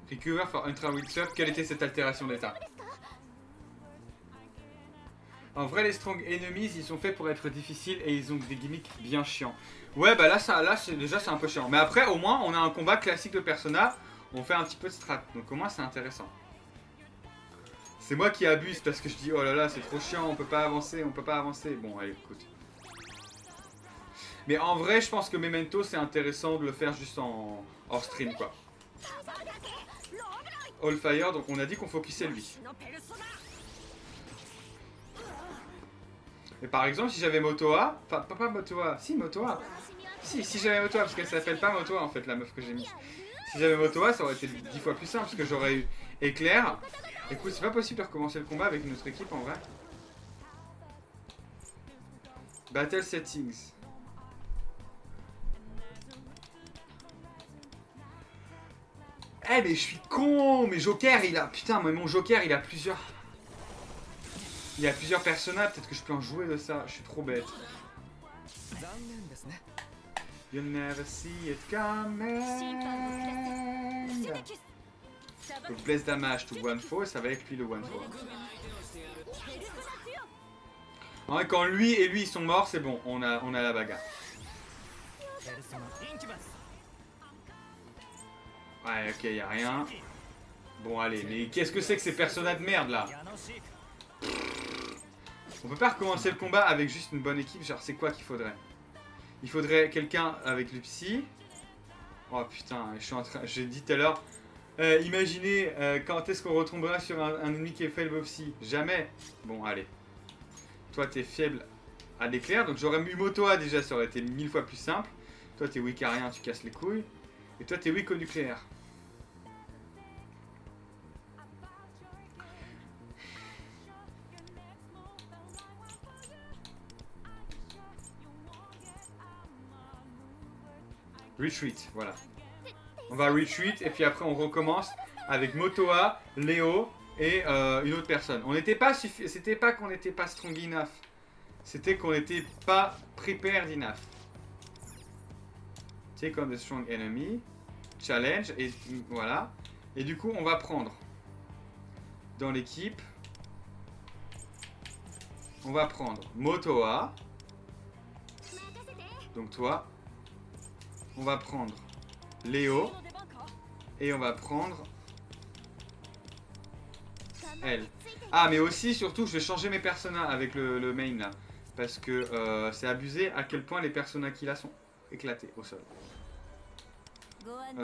S1: Recover for Ultra Wheels Up. Quelle était cette altération d'état? En vrai, les strong enemies, ils sont faits pour être difficiles et ils ont des gimmicks bien chiants. Ouais, bah là déjà, c'est un peu chiant. Mais après, au moins, on a un combat classique de Persona. On fait un petit peu de strat. Donc au moins, c'est intéressant. C'est moi qui abuse parce que je dis, oh là là, c'est trop chiant, on peut pas avancer, on peut pas avancer. Bon, allez, écoute. Mais en vrai, je pense que Memento, c'est intéressant de le faire juste hors stream, quoi. All Fire, donc on a dit qu'on focusait lui. Et par exemple, si j'avais Motoa, enfin pas Motoa, si Motoa. Si j'avais Motoa, parce qu'elle s'appelle pas Motoa en fait, la meuf que j'ai mise. Si j'avais Motoa, ça aurait été 10 fois plus simple, parce que j'aurais eu Éclair. Écoute, c'est pas possible de recommencer le combat avec notre équipe en vrai. Battle Settings. Eh mais je suis con. Mais Joker il a... Putain mais mon Joker il a plusieurs... Il y a plusieurs personnages, peut-être que je peux en jouer de ça. Je suis trop bête. You never see it coming. Donc bless damage to one foe, ça va être lui le one foe. Ouais, quand lui et lui ils sont morts, c'est bon, on a la bagarre. Ouais, ok, y a rien. Bon, allez, mais qu'est-ce que c'est que ces personnages de merde là? On peut pas recommencer le combat avec juste une bonne équipe, genre c'est quoi qu'il faudrait? Il faudrait quelqu'un avec le psy. Oh putain, j'ai dit tout à l'heure. Imaginez quand est-ce qu'on retombera sur un ennemi qui est faible au psy? Jamais. Bon, allez. Toi, t'es faible à l'éclair, donc j'aurais mis Motoa déjà, ça aurait été 1000 fois plus simple. Toi, t'es weak à rien, tu casses les couilles. Et toi, t'es weak au nucléaire. Retreat, voilà. On va retreat et puis après on recommence avec Motoa, Léo et une autre personne. On n'était pas c'était pas qu'on n'était pas strong enough. C'était qu'on n'était pas prepared enough. Take on the strong enemy. Challenge. Et voilà. Et du coup on va prendre dans l'équipe. On va prendre Motoa. Donc toi. On va prendre Léo. Et on va prendre elle. Ah mais aussi surtout je vais changer mes personas avec le main là. Parce que c'est abusé à quel point les personas qui là sont éclatés au sol.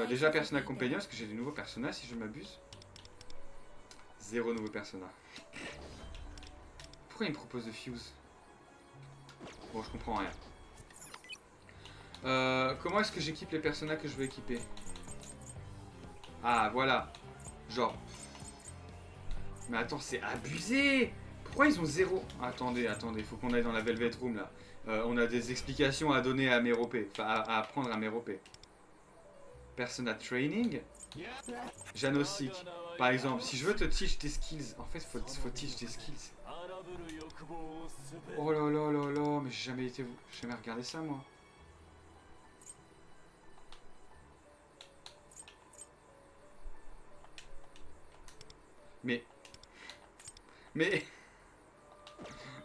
S1: Déjà persona compagnon, parce que j'ai des nouveaux personas si je m'abuse. 0 nouveaux personas. Pourquoi il me propose de fuse? Bon je comprends rien. Comment est-ce que j'équipe les personas que je veux équiper? Ah voilà. Genre. Mais attends, c'est abusé. Pourquoi ils ont 0? Attendez, faut qu'on aille dans la Velvet Room là. On a des explications à donner à Méropé. Enfin, à apprendre à Méropé. Persona Training. Janosik. Par exemple, si je veux te teach tes skills. En fait, faut teach tes skills. Oh là là là là, mais j'ai jamais regardé ça moi.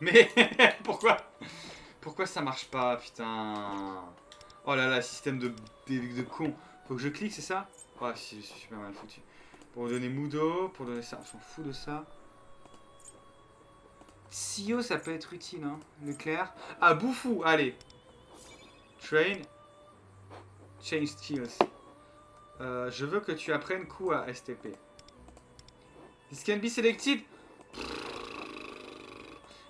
S1: Mais pourquoi ça marche pas, putain? Oh là là, système de con. Faut que je clique, c'est ça? Oh, je suis super mal foutu. Pour donner Mudo, pour donner ça, on s'en fout de ça. Sio, ça peut être utile, hein. Nucléaire. Ah, Boufou, allez. Train. Change skills. Je veux que tu apprennes coup à STP. This can be selected.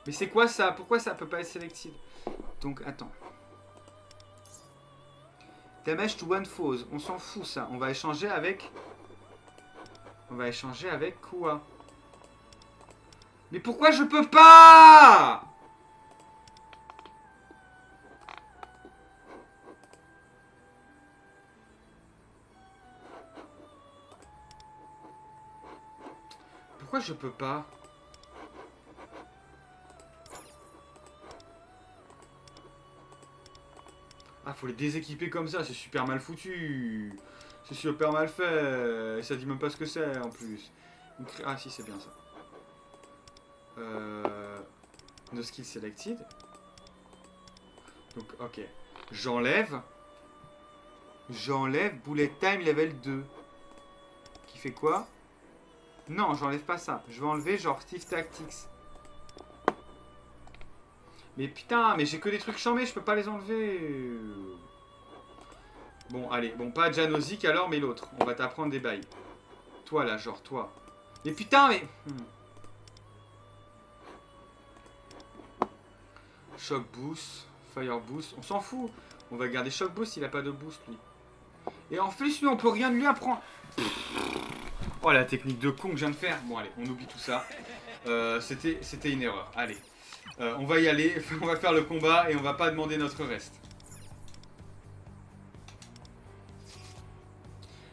S1: Mais c'est quoi ça? Pourquoi ça peut pas être selected? Donc attends. Damage to one foes. On s'en fout ça. On va échanger avec. Kua. Mais pourquoi je peux pas? Pourquoi je peux pas? Ah, faut les déséquiper comme ça, c'est super mal foutu. C'est super mal fait. Et ça dit même pas ce que c'est en plus. Ah si, c'est bien ça. No skill selected. Donc, ok. J'enlève bullet time level 2. Qui fait quoi? Non, j'enlève pas ça. Je vais enlever genre Steve Tactics. Mais putain, mais j'ai que des trucs chambés, je peux pas les enlever. Bon, allez, bon, pas Janosik alors, mais l'autre. On va t'apprendre des bails. Toi là, genre, toi. Mais putain, mais. Shock boost, fire boost, on s'en fout. On va garder shock boost, il a pas de boost lui. Et en plus, lui, on peut rien lui apprendre. Oh, la technique de con que je viens de faire. Bon, allez, on oublie tout ça. C'était une erreur. Allez. On va y aller, on va faire le combat et on va pas demander notre reste.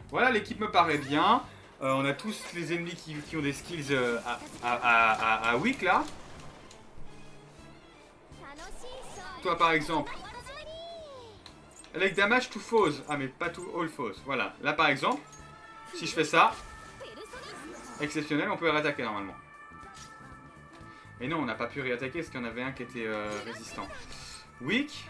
S1: Voilà, l'équipe me paraît bien. On a tous les ennemis qui ont des skills à weak là. Toi par exemple. Avec damage to foes. Ah mais pas to all foes. Voilà. Là par exemple, si je fais ça, exceptionnel, on peut rattaquer normalement. Et non, on n'a pas pu réattaquer parce qu'il y en avait un qui était résistant. Weak.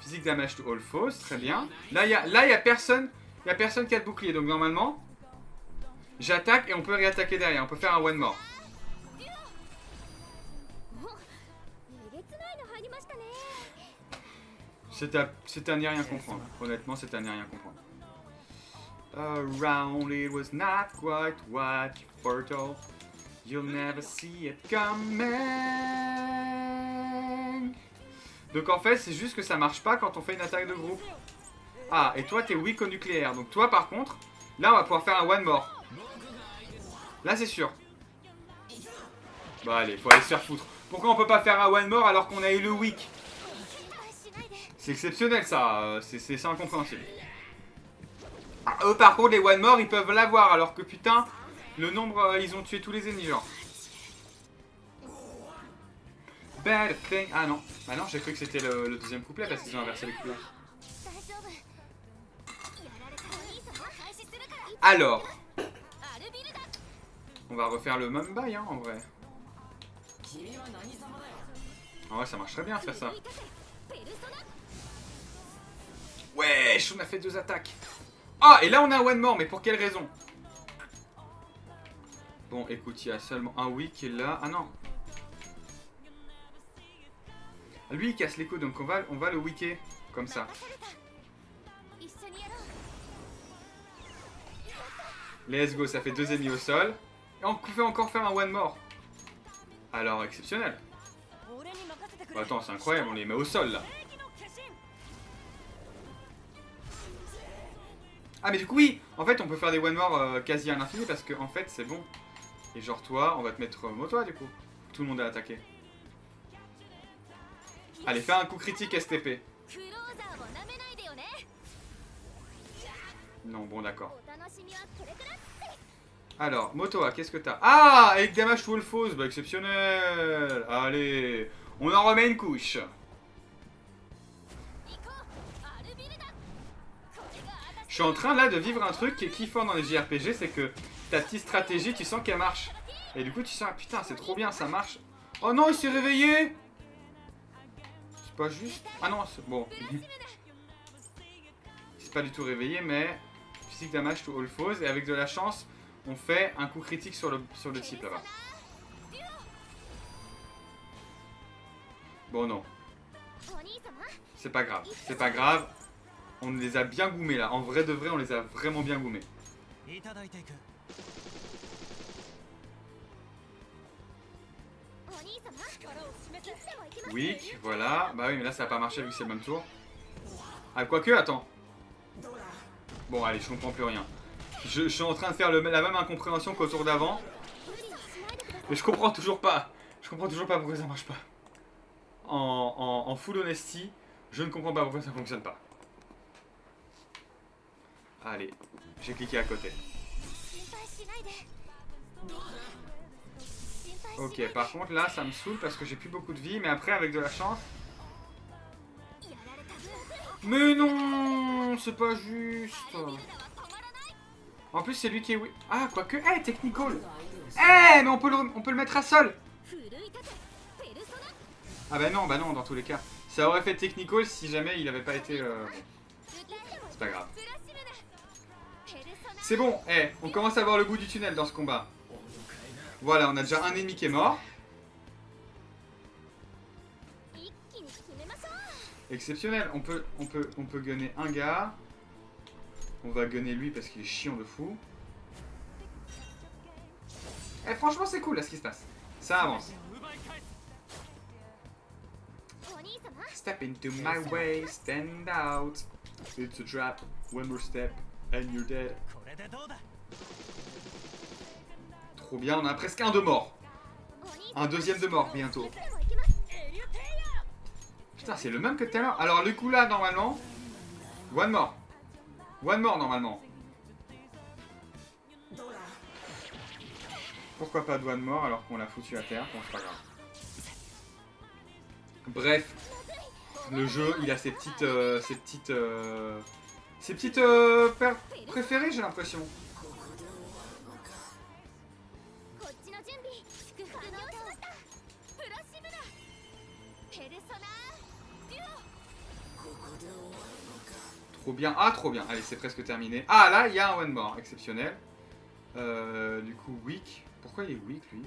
S1: Physique damage to all foes, très bien. Là, il y a personne. Il y a personne qui a de bouclier. Donc normalement, j'attaque et on peut réattaquer derrière. On peut faire un one more. C'est à n'y rien comprendre. Honnêtement, c'est à n'y rien comprendre. Around it was not quite what you foretold. You'll never see it coming. Donc en fait, c'est juste que ça marche pas quand on fait une attaque de groupe. Ah, et toi, t'es weak au nucléaire. Donc toi, par contre, là, on va pouvoir faire un one more. Là, c'est sûr. Bah allez, faut aller se faire foutre. Pourquoi on peut pas faire un one more alors qu'on a eu le weak? C'est exceptionnel, ça. C'est incompréhensible. Ah, eux, par contre, les one more, ils peuvent l'avoir. Alors que putain, le nombre, ils ont tué tous les ennemis, genre. Bad thing. Ah non. Ah non, j'ai cru que c'était le deuxième couplet parce qu'ils ont inversé les couplets. Alors. On va refaire le même bail, hein, en vrai. En vrai, ça marche très bien de faire ça. Wesh, on a fait 2 attaques. Ah, et là, on a un one more, mais pour quelle raison? Bon, écoute, il y a seulement un weak qui est là. Ah non. Lui, il casse les coups, donc on va le weaker, comme ça. Let's go, ça fait 2 ennemis au sol. Et on pouvait encore faire un one more. Alors, exceptionnel. Bon, attends, c'est incroyable, on les met au sol, là. Ah, mais du coup, oui. En fait, on peut faire des one more quasi à l'infini, parce que, en fait, c'est bon. Et genre, toi, on va te mettre Moto, du coup. Tout le monde a attaqué. Allez, fais un coup critique STP. Non, bon, d'accord. Alors, Motoa, qu'est-ce que t'as? Ah, avec damage to all foes, bah exceptionnel. Allez, on en remet une couche. Je suis en train là de vivre un truc qui est kiffant dans les JRPG, c'est que ta petite stratégie, tu sens qu'elle marche. Et du coup, tu sens, putain, c'est trop bien, ça marche. Oh non, il s'est réveillé. C'est pas juste. Ah non, c'est bon. C'est pas du tout réveillé, mais physique damage to all foes. Et avec de la chance, on fait un coup critique sur le type là-bas. Bon, non. C'est pas grave. C'est pas grave. On les a bien goumés là. En vrai de vrai, on les a vraiment bien goumés. Weak, voilà. Bah oui, mais là ça a pas marché vu que c'est le même tour. Ah, quoique, attends. Bon, allez, je comprends plus rien. Je suis en train de faire la même incompréhension qu'au tour d'avant. Mais je comprends toujours pas. Je comprends toujours pas pourquoi ça marche pas. En full honesty, je ne comprends pas pourquoi ça fonctionne pas. Allez, j'ai cliqué à côté. Ok, par contre là ça me saoule parce que j'ai plus beaucoup de vie, mais après avec de la chance... Mais non, c'est pas juste. En plus c'est lui qui est... Ah, quoique... Eh, technical. Eh, mais on peut le mettre à sol. Ah bah non, dans tous les cas. Ça aurait fait technical si jamais il avait pas été... C'est pas grave. C'est bon, eh, on commence à voir le bout du tunnel dans ce combat. Voilà, on a déjà un ennemi qui est mort. Exceptionnel, on peut gunner un gars. On va gunner lui parce qu'il est chiant de fou. Eh, franchement c'est cool là ce qui se passe. Ça avance. Step into my way, stand out. It's a trap, one more step and you're dead. Trop bien, on a presque un de mort. Un deuxième de mort bientôt. Putain, c'est le même que tout à l'heure. Alors, le coup là, normalement. One more. One more, normalement. Pourquoi pas de one more alors qu'on l'a foutu à terre? Bon, c'est pas grave. Bref. Le jeu, il a ses petites préférées, j'ai l'impression. trop bien. Ah, trop bien. Allez, c'est presque terminé. Ah, là, il y a un one more. Exceptionnel. Du coup, weak. Pourquoi il est weak, lui?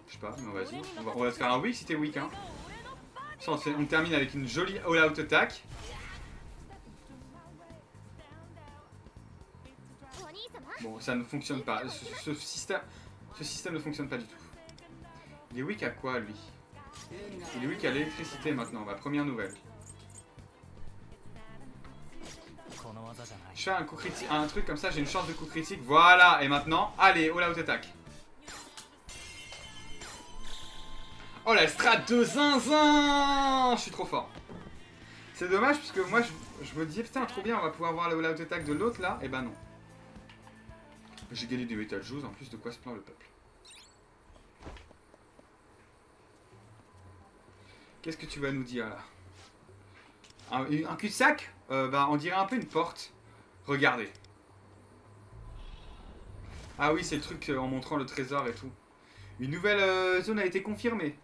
S1: Je sais pas, mais vas-y. On va te faire un weak si t'es weak, hein. Ça, on termine avec une jolie all-out attack. Bon, ça ne fonctionne pas. Ce système ne fonctionne pas du tout. Il est weak à quoi, lui? Il est weak à l'électricité maintenant. Ma première nouvelle. Je fais un coup critique, un truc comme ça, j'ai une chance de coup critique. Voilà, et maintenant, allez, all-out attack. Oh la strat de zinzin! Je suis trop fort. C'est dommage parce que moi je me dis putain trop bien, on va pouvoir voir le all-out attack de l'autre là. Et ben non. J'ai gagné du Metal Juice, en plus de quoi se plaint le peuple. Qu'est-ce que tu vas nous dire là? Un cul-de-sac? Bah on dirait un peu une porte. Regardez. Ah oui, c'est le truc en montrant le trésor et tout. Une nouvelle zone a été confirmée.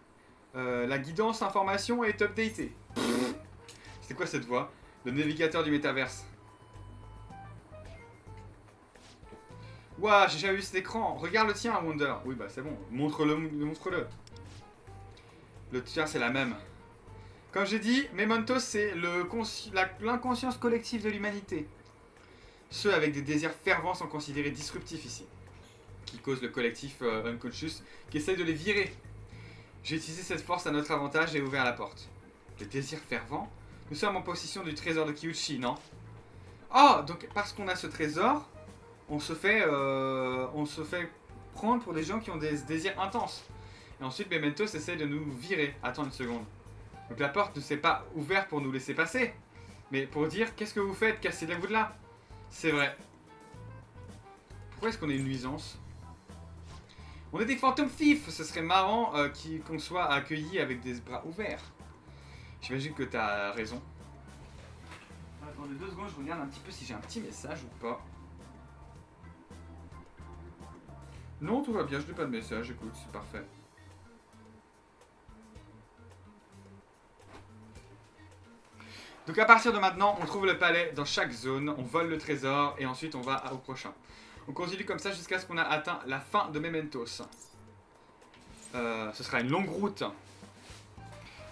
S1: La guidance information est updatée. C'est quoi cette voix? Le navigateur du métaverse. Ouah, j'ai jamais vu cet écran. Regarde le tien, Wonder. Oui, bah c'est bon. Montre-le. Montre-le. Le tien, c'est la même. Comme j'ai dit, Mementos, c'est l'inconscience collective de l'humanité. Ceux avec des désirs fervents sont considérés disruptifs ici. Qui causent le collectif unconscious, qui essaye de les virer. J'ai utilisé cette force à notre avantage et ouvert la porte. Les désirs fervents? Nous sommes en possession du trésor de Kyuchi, non? Oh, donc parce qu'on a ce trésor, on se fait prendre pour des gens qui ont des désirs intenses. Et ensuite, Mementos essaie de nous virer. Attends une seconde. Donc la porte ne s'est pas ouverte pour nous laisser passer, mais pour dire qu'est-ce que vous faites, cassez-vous de là. C'est vrai. Pourquoi est-ce qu'on est une nuisance? On est des fantômes fifs. Ce serait marrant qu'on soit accueillis avec des bras ouverts. J'imagine que t'as raison. Attendez 2 secondes, je regarde un petit peu si j'ai un petit message ou pas. Non, tout va bien, je n'ai pas de message, écoute, c'est parfait. Donc à partir de maintenant, on trouve le palais dans chaque zone, on vole le trésor et ensuite on va au prochain. On continue comme ça jusqu'à ce qu'on a atteint la fin de Mementos. Ce sera une longue route.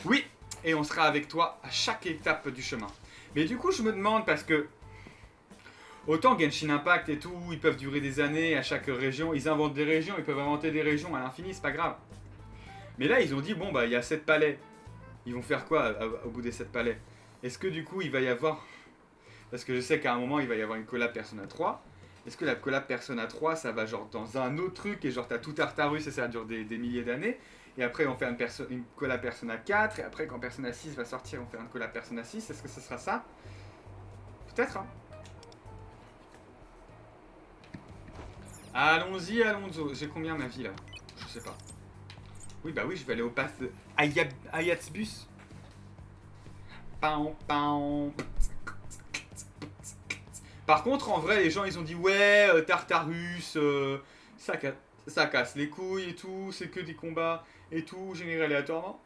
S1: Oui, et on sera avec toi à chaque étape du chemin. Mais du coup, je me demande parce que autant Genshin Impact et tout, ils peuvent durer des années à chaque région, ils inventent des régions, ils peuvent inventer des régions à l'infini, c'est pas grave. Mais là, ils ont dit bon bah il y a 7 palais. Ils vont faire quoi au bout des 7 palais? Est-ce que du coup il va y avoir... Parce que je sais qu'à un moment il va y avoir une collab Persona 3. Est-ce que la collab Persona 3 ça va genre dans un autre truc et genre t'as tout Tartarus et ça dure des milliers d'années? Et après on fait une collab Persona 4 et après quand Persona 6 va sortir on fait une collab Persona 6. Est-ce que ce sera ça? Peut-être hein. Allons-y, allons-y. J'ai combien ma vie là? Je sais pas. Oui bah oui je vais aller au pass Ayatsbus. Par contre, en vrai, les gens, ils ont dit ouais, Tartarus, ça casse les couilles et tout, c'est que des combats et tout, générés aléatoirement.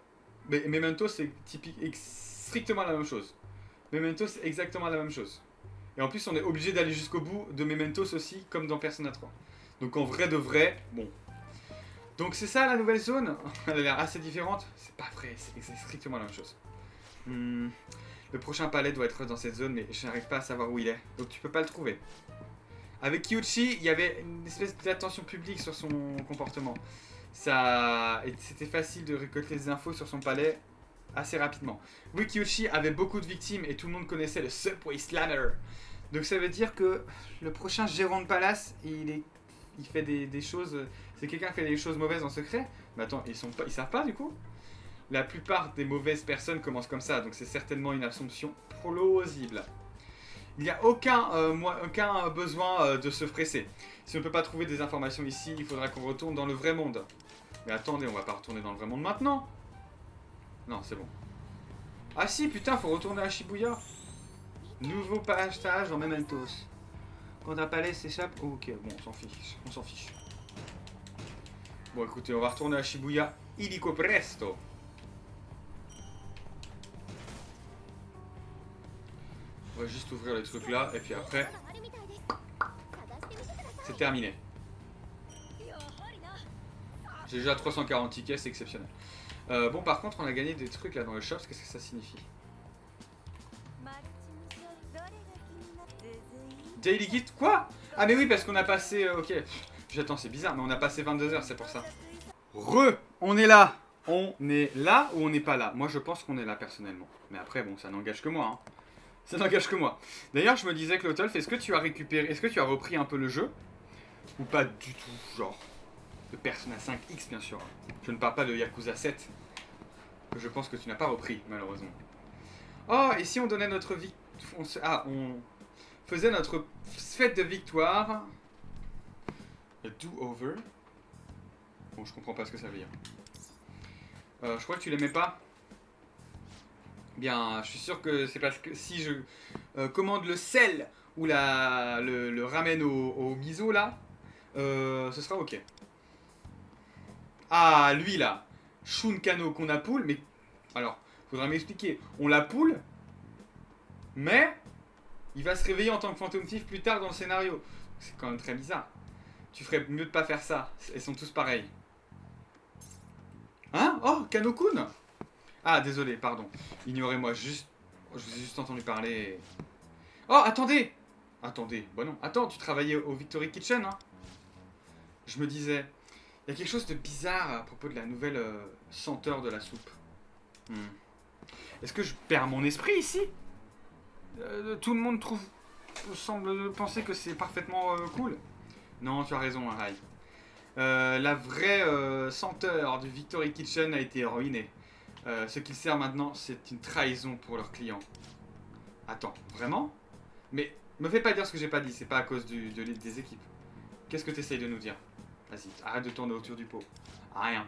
S1: Mais Memento, c'est strictement la même chose. Memento, c'est exactement la même chose. Et en plus, on est obligé d'aller jusqu'au bout de Mementos aussi, comme dans Persona 3. Donc en vrai de vrai, bon. Donc c'est ça la nouvelle zone. Elle a l'air assez différente. C'est pas vrai, c'est strictement la même chose. Le prochain palais doit être dans cette zone, mais je n'arrive pas à savoir où il est. Donc tu peux pas le trouver. Avec Kyuchi, il y avait une espèce d'attention publique sur son comportement. C'était facile de récolter des infos sur son palais assez rapidement. Oui, Kyuchi avait beaucoup de victimes et tout le monde connaissait le Subway Slammer. Donc ça veut dire que le prochain gérant de palace, il fait des choses... C'est quelqu'un qui fait des choses mauvaises en secret. Mais attends, ils savent pas du coup? La plupart des mauvaises personnes commencent comme ça, donc c'est certainement une assumption plausible. Il n'y a aucun besoin de se presser. Si on ne peut pas trouver des informations ici, il faudra qu'on retourne dans le vrai monde. Mais attendez, on va pas retourner dans le vrai monde maintenant. Non, c'est bon. Ah si, putain, faut retourner à Shibuya. Nouveau passage dans Mementos. Quand un palais s'échappe... Oh, ok, bon, on s'en fiche. Bon, écoutez, on va retourner à Shibuya illico presto. On va juste ouvrir les trucs là, et puis après, c'est terminé. J'ai déjà 340 tickets, c'est exceptionnel. Bon, par contre, on a gagné des trucs là dans le shop, qu'est-ce que ça signifie? Daily Gift, quoi? Ah mais oui, parce qu'on a passé... ok, j'attends, c'est bizarre, mais on a passé 22 heures, c'est pour ça. On est là. On est là ou on n'est pas là? Moi, je pense qu'on est là, personnellement. Mais après, bon, ça n'engage que moi, hein. Ça n'engage que moi. D'ailleurs, je me disais, Clotolf, est-ce que tu as récupéré... Est-ce que tu as repris un peu le jeu? Ou pas du tout, genre... De Persona 5X, bien sûr. Je ne parle pas de Yakuza 7. Que je pense que tu n'as pas repris, malheureusement. Oh, et si on donnait notre vie... on faisait notre fête de victoire. Le do-over. Bon, je comprends pas ce que ça veut dire. Je crois que tu l'aimais pas. Bien, je suis sûr que c'est parce que si je commande le sel ou le ramen au miso là, ce sera ok. Ah, lui là, Shunkano qu'on a poule, mais... Alors, faudra m'expliquer. On la poule, mais il va se réveiller en tant que Phantom Thief plus tard dans le scénario. C'est quand même très bizarre. Tu ferais mieux de pas faire ça. Elles sont tous pareils. Hein? Oh, Kano-kun! Ah, désolé, pardon. Ignorez-moi, juste... Je vous ai juste entendu parler. Oh, attendez! Attendez, bon non. Attends, tu travaillais au Victory Kitchen, hein? Je me disais... Il y a quelque chose de bizarre à propos de la nouvelle senteur de la soupe. Est-ce que je perds mon esprit ici? Tout le monde semble penser que c'est parfaitement cool. Non, tu as raison, Rai. La vraie senteur du Victory Kitchen a été ruinée. Ce qu'ils servent maintenant, c'est une trahison pour leurs clients. Attends, vraiment? Mais me fais pas dire ce que j'ai pas dit, c'est pas à cause des équipes. Qu'est-ce que tu essayes de nous dire? Vas-y, arrête de tourner autour du pot. Rien.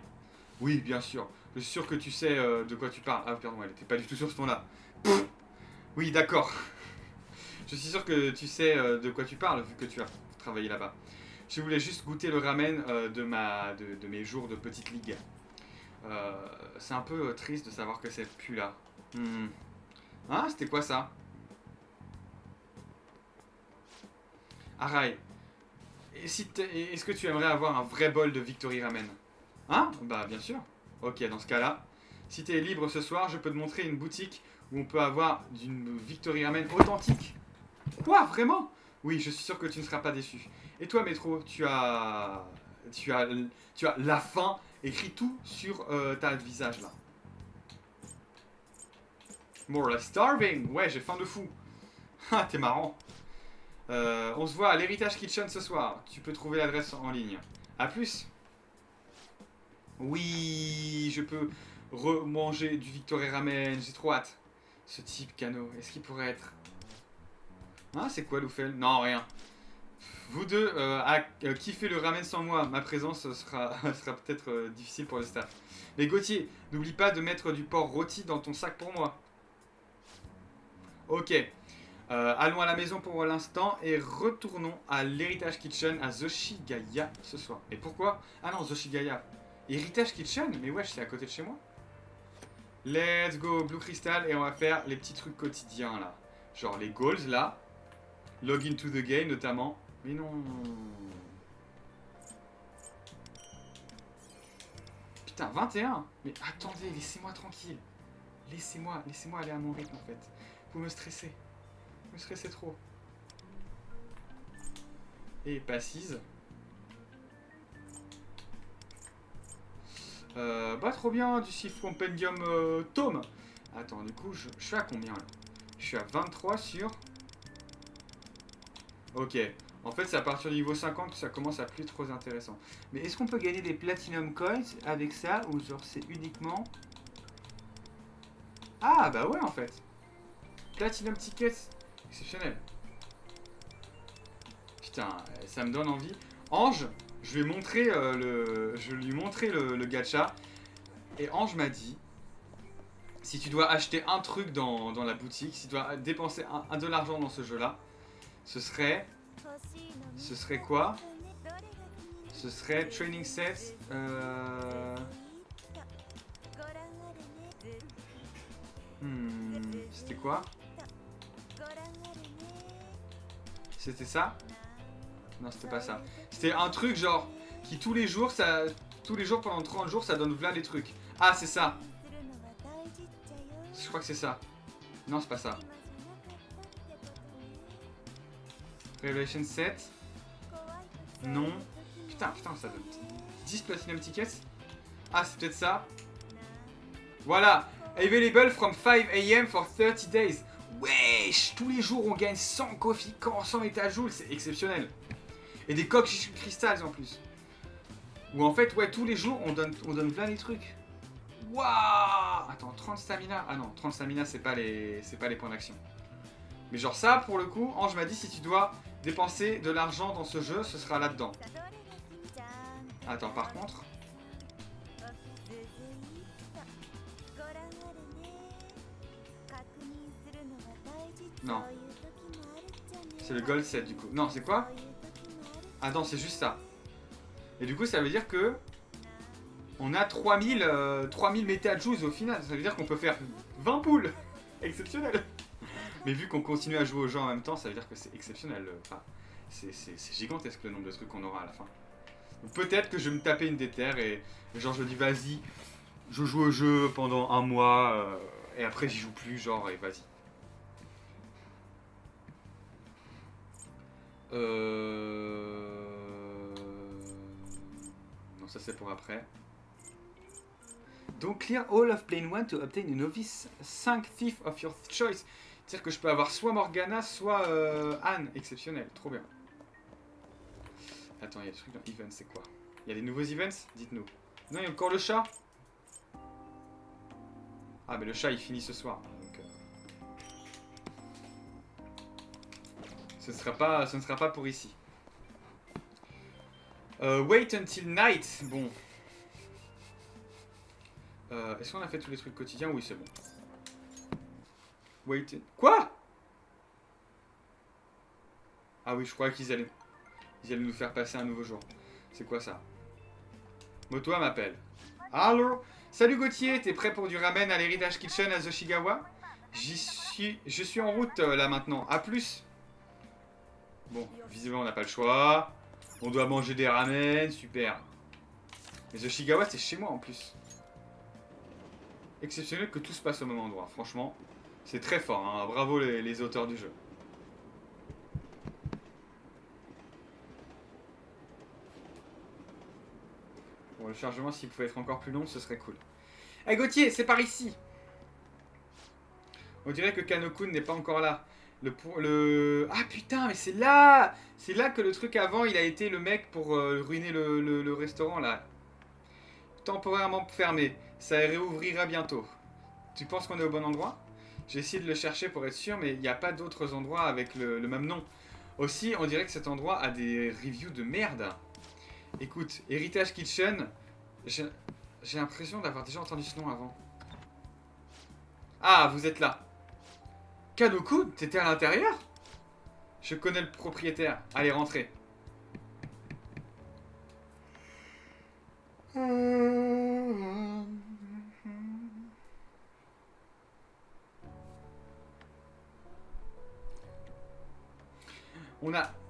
S1: Oui, bien sûr. Je suis sûr que tu sais de quoi tu parles. Ah, pardon, elle était pas du tout sur ce ton-là. Oui, d'accord. Je suis sûr que tu sais de quoi tu parles, vu que tu as travaillé là-bas. Je voulais juste goûter le ramen de mes jours de petite ligue. C'est un peu triste de savoir que c'est plus là. Ah, c'était quoi ça? Arai, est-ce que tu aimerais avoir un vrai bol de Victory Ramen? Hein? Bah bien sûr. Ok, dans ce cas-là, si t'es libre ce soir, je peux te montrer une boutique où on peut avoir d'une Victory Ramen authentique. Quoi? Vraiment? Oui, je suis sûr que tu ne seras pas déçu. Et toi, Métro, tu as la faim écrit tout sur ta visage là. More like starving. Ouais, j'ai faim de fou. Ah, t'es marrant. On se voit à l'Héritage Kitchen ce soir. Tu peux trouver l'adresse en ligne. A plus. Oui, je peux remanger du Victory Ramen. J'ai trop hâte. Ce type Kano, est-ce qu'il pourrait être... Hein, c'est quoi Loufel? Non, rien. Vous deux, kiffer le ramen sans moi. Ma présence sera peut-être difficile pour le staff. Mais Gauthier, n'oublie pas de mettre du porc rôti dans ton sac pour moi. Ok. Allons à la maison pour l'instant et retournons à l'Héritage Kitchen à Zoshigaya ce soir. Et pourquoi? Ah non, Zoshigaya. Héritage Kitchen? Mais wesh, c'est à côté de chez moi. Let's go, Blue Crystal, et on va faire les petits trucs quotidiens là. Genre les goals là. Log into the game notamment. Mais non. Putain, 21. Mais attendez, laissez-moi tranquille. Laissez-moi aller à mon rythme en fait. Vous me stressez. Vous me stressez trop. Et passise. Bah trop bien, du Sif Compendium Tome. Attends, du coup, je suis à combien là? Je suis à 23 sur... Ok. En fait, c'est à partir du niveau 50 que ça commence à plus être trop intéressant. Mais est-ce qu'on peut gagner des Platinum Coins avec ça? Ou genre c'est uniquement... Ah bah ouais en fait. Platinum Tickets. Exceptionnel. Putain, ça me donne envie. Ange, je vais montrer je lui montrer le gacha. Et Ange m'a dit, si tu dois acheter un truc dans la boutique, si tu dois dépenser de l'argent dans ce jeu-là, ce serait quoi? Ce serait Training Sets. C'était quoi? C'était ça? Non, c'était pas ça. C'était un truc genre qui tous les jours, pendant 30 jours, ça donne plein les trucs. Ah, c'est ça. Je crois que c'est ça. Non, c'est pas ça. Revelation 7. Non. Putain, ça donne 10 Platinum Tickets. Ah, c'est peut-être ça. Voilà. Available from 5 AM for 30 days. Wesh, tous les jours on gagne 100 coffee, 100 métajoules, c'est exceptionnel. Et des coques cristals en plus. Ou en fait, ouais, tous les jours on donne plein les trucs. Waouh. Attends, 30 stamina. Ah non, 30 stamina, c'est pas les points d'action. Mais genre ça, pour le coup, Ange m'a dit si tu dois dépenser de l'argent dans ce jeu, ce sera là-dedans. Attends, par contre... Non. C'est le gold 7 du coup. Non, c'est quoi? Ah non, c'est juste ça. Et du coup, ça veut dire que... On a 3000 métajoules au final. Ça veut dire qu'on peut faire 20 poules. Exceptionnel. Mais vu qu'on continue à jouer aux jeux en même temps, ça veut dire que c'est exceptionnel. Enfin, c'est gigantesque le nombre de trucs qu'on aura à la fin. Peut-être que je vais me taper une déterre et genre je dis vas-y, je joue au jeu pendant un mois et après j'y joue plus, genre et vas-y. Non, ça c'est pour après. Donc clear all of plane 1 to obtain a novice 5 thief of your choice. C'est-à-dire que je peux avoir soit Morgana, soit Anne. Exceptionnel, trop bien. Attends, il y a des trucs dans events, c'est quoi? Il y a des nouveaux events? Dites-nous. Non, il y a encore le chat? Ah, mais le chat il finit ce soir. Donc, ce ne sera pas pour ici. Wait until night. Bon. Est-ce qu'on a fait tous les trucs quotidiens? Oui, c'est bon. Wait. Quoi? Ah oui, je croyais qu'ils allaient nous faire passer un nouveau jour. C'est quoi ça? Motoa m'appelle. Allô? Salut Gauthier, t'es prêt pour du ramen à l'Heritage Kitchen à Zoshigawa? Je suis en route là maintenant. A plus. Bon, visiblement on n'a pas le choix. On doit manger des ramen, super. Mais Zoshigawa c'est chez moi en plus. Exceptionnel que tout se passe au même endroit, franchement. C'est très fort, hein. Bravo les auteurs du jeu. Bon, le chargement, s'il pouvait être encore plus long, ce serait cool. Eh hey, Gauthier, c'est par ici. On dirait que Kanokun n'est pas encore là. Ah putain, mais c'est là! C'est là que le truc avant, il a été le mec pour ruiner le restaurant, là. Temporairement fermé. Ça réouvrira bientôt. Tu penses qu'on est au bon endroit? J'ai essayé de le chercher pour être sûr, mais il n'y a pas d'autres endroits avec le même nom. Aussi, on dirait que cet endroit a des reviews de merde. Écoute, Heritage Kitchen, j'ai l'impression d'avoir déjà entendu ce nom avant. Ah, vous êtes là. Kanokun, t'étais à l'intérieur? Je connais le propriétaire. Allez, rentrez.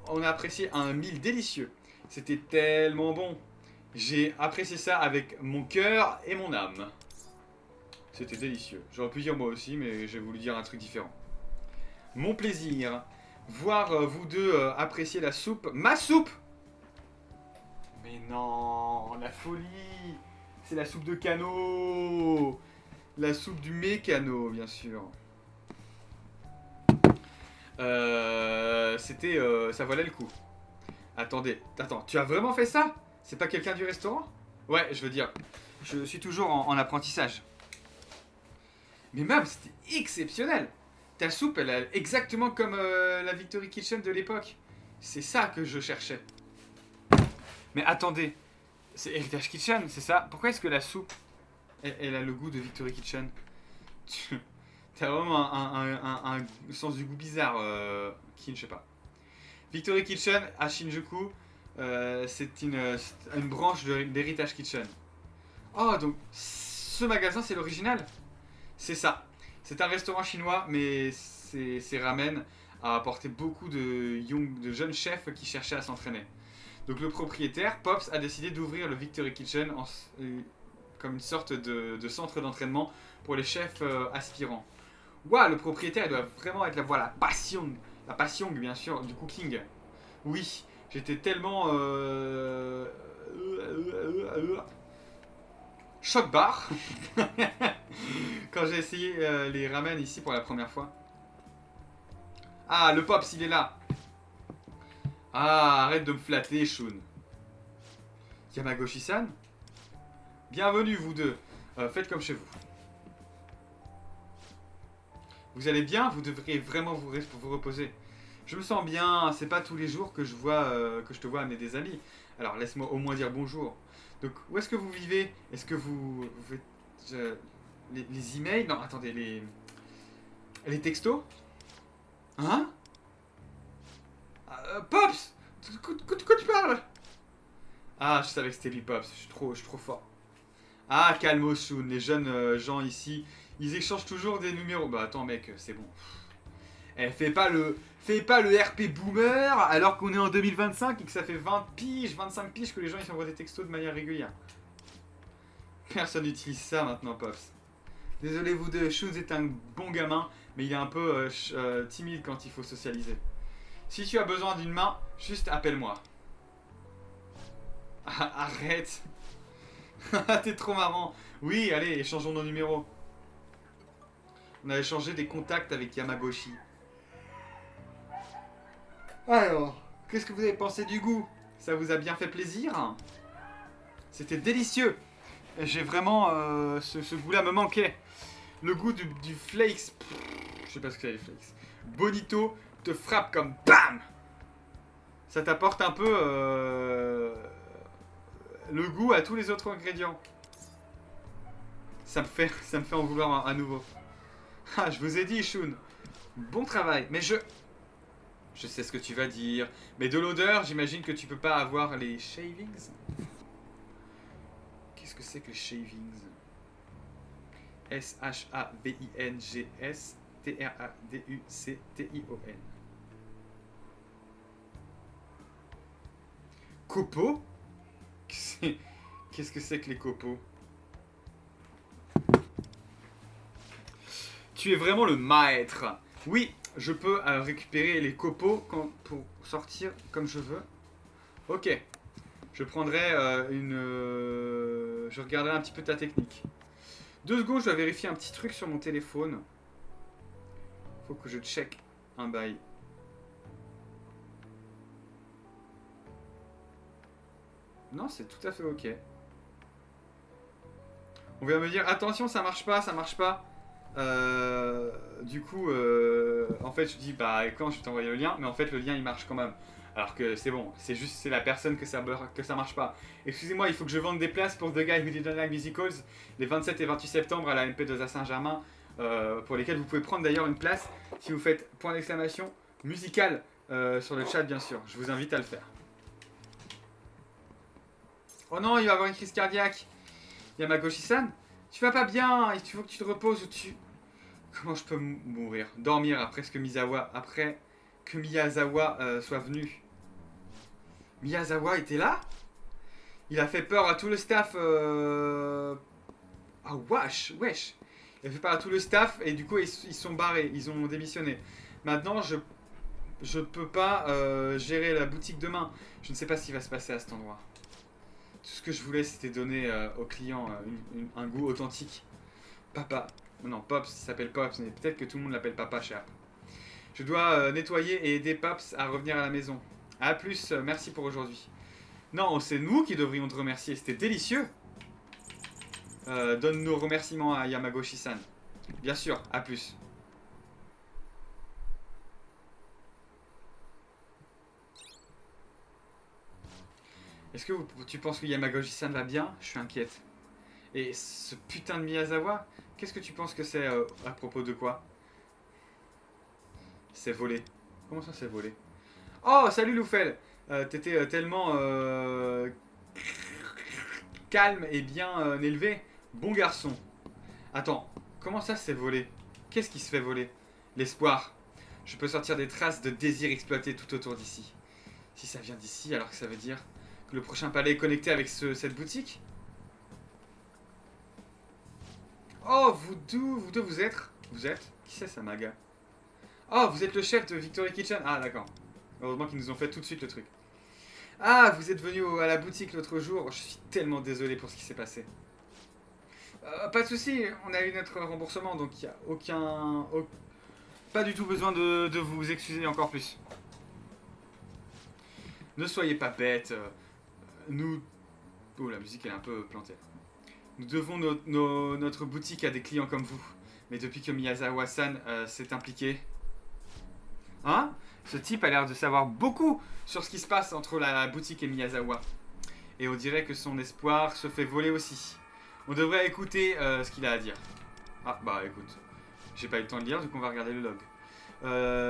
S1: On a apprécié un meal délicieux. C'était tellement bon. J'ai apprécié ça avec mon cœur et mon âme. C'était délicieux. J'aurais pu dire moi aussi, mais j'ai voulu dire un truc différent. Mon plaisir. Voir vous deux apprécier la soupe. Ma soupe! Mais non, la folie! C'est la soupe de Kano! La soupe du mécano, bien sûr. Ça valait le coup. Attendez, attends, tu as vraiment fait ça? C'est pas quelqu'un du restaurant? Ouais, je veux dire, je suis toujours en apprentissage. Mais même, c'était exceptionnel. Ta soupe, elle est exactement comme la Victory Kitchen de l'époque. C'est ça que je cherchais. Mais attendez, c'est Heritage Kitchen, c'est ça? Pourquoi est-ce que la soupe, elle a le goût de Victory Kitchen? T'as vraiment un sens du goût bizarre, qui ne sais pas. Victory Kitchen à Shinjuku, c'est une branche d'Heritage Kitchen. Oh, donc ce magasin c'est l'original? C'est ça. C'est un restaurant chinois, mais ces ramen a apporté beaucoup de jeunes chefs qui cherchaient à s'entraîner. Donc le propriétaire, Pops, a décidé d'ouvrir le Victory Kitchen comme une sorte de centre d'entraînement pour les chefs aspirants. Waouh, le propriétaire, il doit vraiment être la passion bien sûr, du cooking. Oui, j'étais tellement choc barre quand j'ai essayé les ramen ici pour la première fois. Ah, le Pops, il est là. Ah, arrête de me flatter, Shun. Yamagoshi-san, bienvenue vous deux. Faites comme chez vous. Vous allez bien? Vous devriez vraiment vous reposer. Je me sens bien, c'est pas tous les jours que je te vois amener des amis. Alors laisse-moi au moins dire bonjour. Donc où est-ce que vous vivez? Est-ce que vous faites les emails? Non, attendez, les textos? Hein? Pops! De quoi tu parles? Ah, je savais que c'était lui, Pops. Je suis trop fort. Ah, calme Shun, les jeunes gens ici, ils échangent toujours des numéros. Bah attends mec, c'est bon. Eh, fais pas le RP boomer alors qu'on est en 2025 et que ça fait 20 piges, 25 piges que les gens ils s'envoient des textos de manière régulière. Personne n'utilise ça maintenant, Pops. Désolé vous deux, Shun est un bon gamin, mais il est un peu timide quand il faut socialiser. Si tu as besoin d'une main, juste appelle-moi. Ah, arrête. T'es trop marrant. Oui, allez, échangeons nos numéros. On a échangé des contacts avec Yamagoshi. Alors, qu'est-ce que vous avez pensé du goût? Ça vous a bien fait plaisir? C'était délicieux. J'ai vraiment... ce goût-là me manquait. Le goût du flakes... je sais pas ce que c'est les flakes. Bonito te frappe comme BAM! Ça t'apporte un peu... le goût à tous les autres ingrédients. Ça me fait en vouloir à nouveau. Ah, je vous ai dit, Shun. Bon travail, mais je sais ce que tu vas dire. Mais de l'odeur, j'imagine que tu peux pas avoir les shavings. Qu'est-ce que c'est que les shavings? S-H-A-V-I-N-G-S-T-R-A-D-U-C-T-I-O-N. Copeaux? Qu'est-ce que c'est que les copeaux? Tu es vraiment le maître. Oui, je peux récupérer les copeaux pour sortir comme je veux. Ok. Je prendrai je regarderai un petit peu ta technique. 2 secondes, je dois vérifier un petit truc sur mon téléphone. Faut que je check un bail. Non, c'est tout à fait ok. On vient me dire, attention, ça marche pas, ça marche pas. Du coup, en fait, je dis, bah, quand je vais t'envoyer le lien, mais en fait, le lien il marche quand même. Alors que c'est bon, c'est la personne que ça marche pas. Excusez-moi, il faut que je vende des places pour The Guy Who Didn't Like Musicals les 27 et 28 septembre à la MP2A Saint-Germain, pour lesquels vous pouvez prendre d'ailleurs une place si vous faites point d'exclamation musical sur le chat, bien sûr. Je vous invite à le faire. Oh non, il va avoir une crise cardiaque. Yamagoshi-san, tu vas pas bien, il faut que tu te reposes ou tu... Comment je peux mourir? Dormir après que Miyazawa soit venu. Miyazawa était là? Il a fait peur à tout le staff. Ah wesh. Il a fait peur à tout le staff et du coup ils sont barrés, ils ont démissionné. Maintenant je peux pas gérer la boutique demain. Je ne sais pas ce qui va se passer à cet endroit. Tout ce que je voulais c'était donner aux clients un goût authentique. Papa. Non, Pops, il s'appelle Pops, mais peut-être que tout le monde l'appelle Papa chez Apple. Je dois nettoyer et aider Pops à revenir à la maison. A plus, merci pour aujourd'hui. Non, c'est nous qui devrions te remercier, c'était délicieux. Donne nos remerciements à Yamagoshi-san. Bien sûr, à plus. Est-ce que tu penses que Yamagoshi-san va bien? Je suis inquiète. Et ce putain de Miyazawa, qu'est-ce que tu penses que c'est à propos de quoi? C'est volé. Comment ça c'est volé? Oh, salut Loufel. T'étais tellement calme et bien élevé. Bon garçon. Attends, comment ça c'est volé? Qu'est-ce qui se fait voler? L'espoir. Je peux sortir des traces de désir exploité tout autour d'ici. Si ça vient d'ici, alors que ça veut dire que le prochain palais est connecté avec cette boutique. Oh, vous deux, vous êtes... Vous êtes? Qui c'est, ça, Maga? Oh, vous êtes le chef de Victory Kitchen. Ah, d'accord. Heureusement qu'ils nous ont fait tout de suite le truc. Ah, vous êtes venu à la boutique l'autre jour. Je suis tellement désolé pour ce qui s'est passé. Pas de souci, on a eu notre remboursement, donc il n'y a pas du tout besoin de vous excuser encore plus. Ne soyez pas bêtes. Nous... Oh, la musique elle est un peu plantée. Nous devons notre boutique à des clients comme vous. Mais depuis que Miyazawa-san s'est impliqué... Hein? Ce type a l'air de savoir beaucoup sur ce qui se passe entre la boutique et Miyazawa. Et on dirait que son espoir se fait voler aussi. On devrait écouter ce qu'il a à dire. Ah, bah écoute. J'ai pas eu le temps de lire, donc on va regarder le log.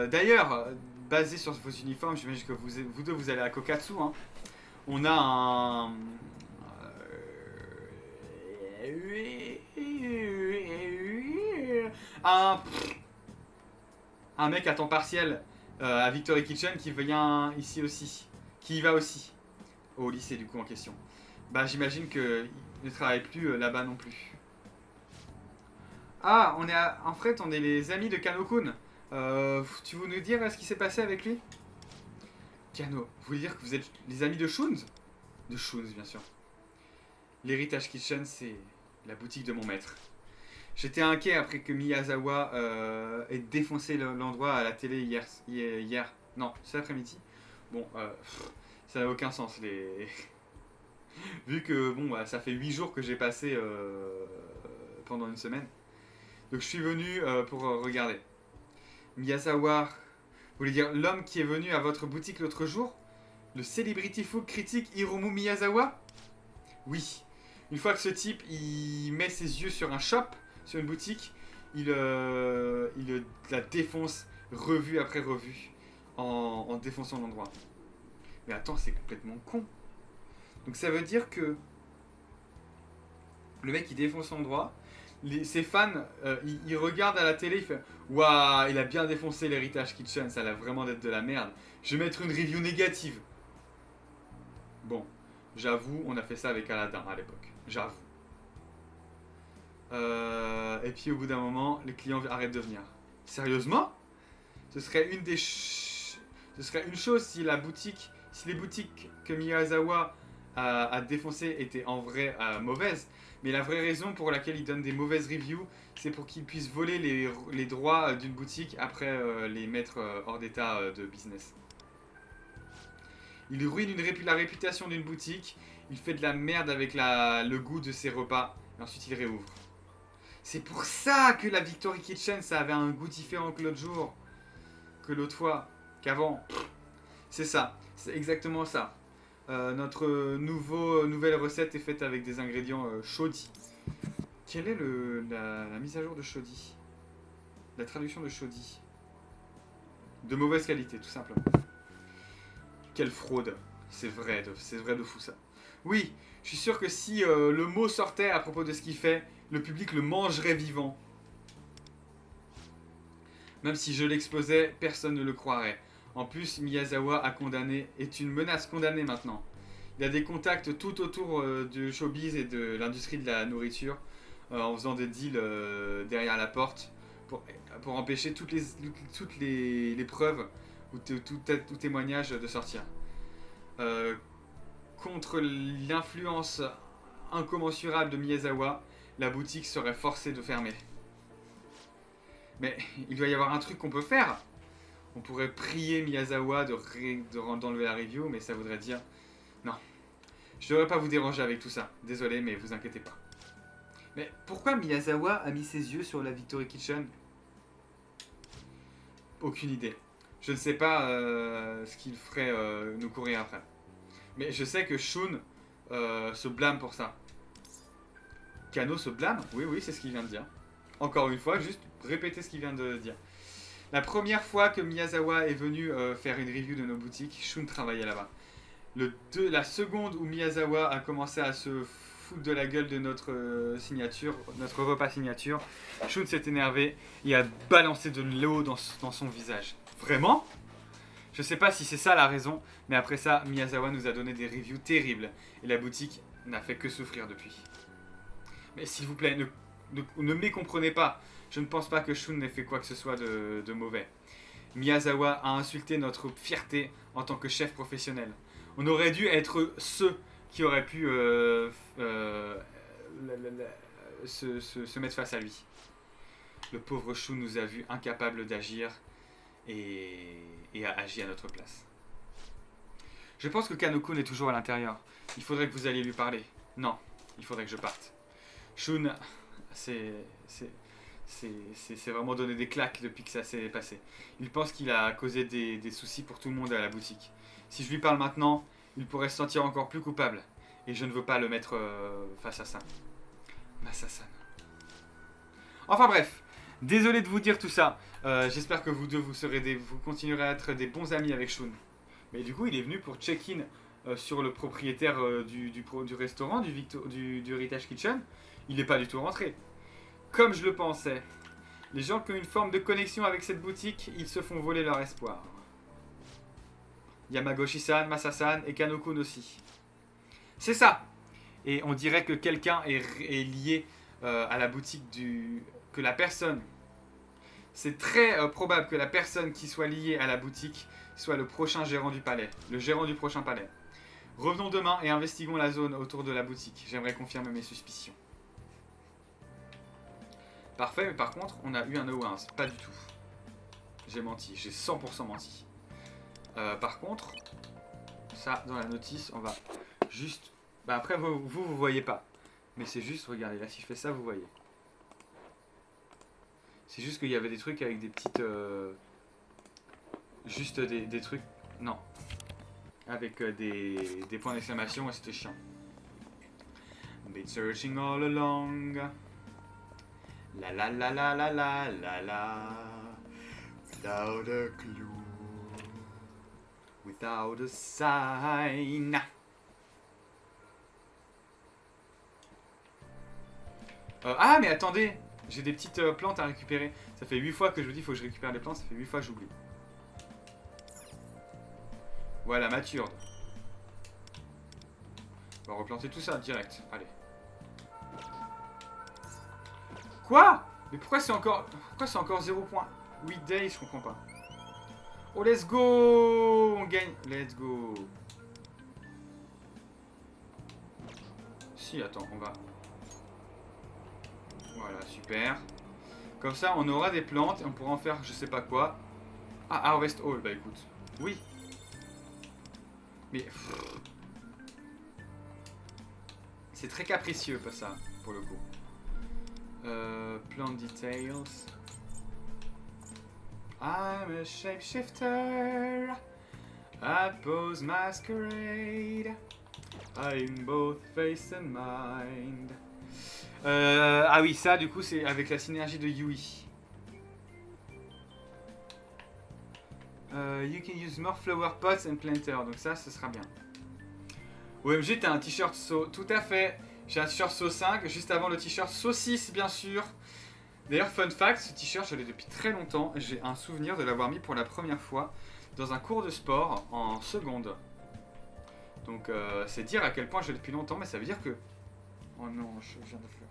S1: D'ailleurs, basé sur vos uniformes, j'imagine que vous deux vous allez à Kokatsu. Hein. On a un mec à temps partiel à Victory Kitchen qui vient ici aussi. Qui y va aussi. Au lycée du coup en question. Bah j'imagine qu'il ne travaille plus là-bas non plus. Ah, en fait on est les amis de Kano-kun. Tu veux nous dire ce qui s'est passé avec lui? Kano, vous voulez dire que vous êtes les amis de Shun's? De Shun's bien sûr. L'Heritage Kitchen c'est la boutique de mon maître. J'étais inquiet après que Miyazawa ait défoncé l'endroit à la télé hier. Non, cet après-midi. Bon, ça n'a aucun sens. Vu que bon, bah, ça fait 8 jours que j'ai passé pendant une semaine. Donc je suis venu pour regarder. Miyazawa, vous voulez dire l'homme qui est venu à votre boutique l'autre jour? Le celebrity food critique Hiromu Miyazawa? Oui. Une fois que ce type il met ses yeux sur un shop, sur une boutique, il la défonce revue après revue en défonçant l'endroit. Mais attends, c'est complètement con. Donc ça veut dire que le mec il défonce l'endroit, ses fans ils regardent à la télé, ils font waouh, il a bien défoncé l'Heritage Kitchen, ça a l'air vraiment d'être de la merde. Je vais mettre une review négative. Bon, j'avoue, on a fait ça avec Aladdin à l'époque. J'avoue. Et puis au bout d'un moment, les clients arrêtent de venir. Sérieusement? Ce serait une chose si les boutiques que Miyazawa a défoncées étaient en vrai mauvaises. Mais la vraie raison pour laquelle il donne des mauvaises reviews, c'est pour qu'il puisse voler les droits d'une boutique après les mettre hors d'état de business. Il ruine la réputation d'une boutique, il fait de la merde avec le goût de ses repas, et ensuite il réouvre. C'est pour ça que la Victory Kitchen, ça avait un goût différent que l'autre jour. Que l'autre fois. Qu'avant. C'est ça. C'est exactement ça. Notre nouvelle recette est faite avec des ingrédients chaudis. Quelle est la mise à jour de chaudis? La traduction de chaudis. De mauvaise qualité, tout simplement. Quelle fraude. C'est vrai de fou ça. Oui, je suis sûr que si le mot sortait à propos de ce qu'il fait, le public le mangerait vivant. Même si je l'exposais, personne ne le croirait. En plus, Miyazawa est une menace condamnée maintenant. Il a des contacts tout autour du showbiz et de l'industrie de la nourriture, en faisant des deals derrière la porte, pour empêcher toutes les preuves ou tout témoignage de sortir. Contre l'influence incommensurable de Miyazawa, la boutique serait forcée de fermer. Mais il doit y avoir un truc qu'on peut faire. On pourrait prier Miyazawa d'enlever la review, mais ça voudrait dire... Non. Je devrais pas vous déranger avec tout ça. Désolé, mais vous inquiétez pas. Mais pourquoi Miyazawa a mis ses yeux sur la Victory Kitchen? Aucune idée. Je ne sais pas ce qu'il ferait nous courir après. Mais je sais que Shun se blâme pour ça. Kano se blâme? Oui, c'est ce qu'il vient de dire. Encore une fois, juste répéter ce qu'il vient de dire. La première fois que Miyazawa est venu faire une review de nos boutiques, Shun travaillait là-bas. La seconde où Miyazawa a commencé à se foutre de la gueule de notre repas signature, Shun s'est énervé et a balancé de l'eau dans son visage. Vraiment? Je sais pas si c'est ça la raison, mais après ça, Miyazawa nous a donné des reviews terribles et la boutique n'a fait que souffrir depuis. Mais s'il vous plaît, ne me mécomprenez pas. Je ne pense pas que Shun n'ait fait quoi que ce soit de mauvais. Miyazawa a insulté notre fierté en tant que chef professionnel. On aurait dû être ceux qui auraient pu se mettre face à lui. Le pauvre Shun nous a vus incapables d'agir et a agi à notre place. Je pense que Kanokun est toujours à l'intérieur. Il faudrait que vous alliez lui parler. Non, il faudrait que je parte. Shun, c'est vraiment donné des claques depuis que ça s'est passé. Il pense qu'il a causé des soucis pour tout le monde à la boutique. Si je lui parle maintenant, il pourrait se sentir encore plus coupable. Et je ne veux pas le mettre face à ça. Masa-san. Enfin bref, désolé de vous dire tout ça. J'espère que vous deux, vous continuerez à être des bons amis avec Shun. Mais du coup, il est venu pour check-in sur le propriétaire du restaurant, du Heritage Kitchen. Il n'est pas du tout rentré. Comme je le pensais. Les gens qui ont une forme de connexion avec cette boutique, ils se font voler leur espoir. Yamagoshi-san, Masa-san et Kanokun aussi. C'est ça. Et on dirait que quelqu'un est lié à la boutique que la personne... C'est très probable que la personne qui soit liée à la boutique soit le prochain gérant du palais. Le gérant du prochain palais. Revenons demain et investiguons la zone autour de la boutique. J'aimerais confirmer mes suspicions. Parfait, mais par contre, on a eu un O1. Pas du tout. J'ai menti. J'ai 100% menti. Par contre, ça, dans la notice, on va juste... Bah après, vous voyez pas. Mais c'est juste, regardez, là, si je fais ça, vous voyez. C'est juste qu'il y avait des trucs avec des petites... juste des trucs... Non. Avec des points d'exclamation et c'était chiant. Been searching all along. La la la la la la la la. Without a clue. Without a sign. Ah mais attendez, j'ai des petites plantes à récupérer. Ça fait 8 fois que je vous dis faut que je récupère des plantes, ça fait 8 fois que j'oublie. Voilà, mature. On va replanter tout ça direct. Allez. Quoi? Mais pourquoi c'est encore 0.8 days? Je comprends pas. Oh, let's go! On gagne. Let's go. Si, attends, on va... Voilà, super. Comme ça, on aura des plantes et on pourra en faire je sais pas quoi. Ah, Harvest Hall, bah écoute. Oui. Mais... C'est très capricieux, pas ça, pour le coup. Plant details. I'm a shapeshifter. I pose masquerade. I'm both face and mind. Ah oui, ça du coup c'est avec la synergie de Yui. You can use more flower pots and planter. Donc ça, ce sera bien. OMG, t'as un t-shirt tout à fait. J'ai un t-shirt So 5, juste avant le t-shirt So 6, bien sûr. D'ailleurs, fun fact, ce t-shirt, je l'ai depuis très longtemps. J'ai un souvenir de l'avoir mis pour la première fois dans un cours de sport en seconde. Donc, c'est dire à quel point je l'ai depuis longtemps, mais ça veut dire que... Oh non, je viens de faire...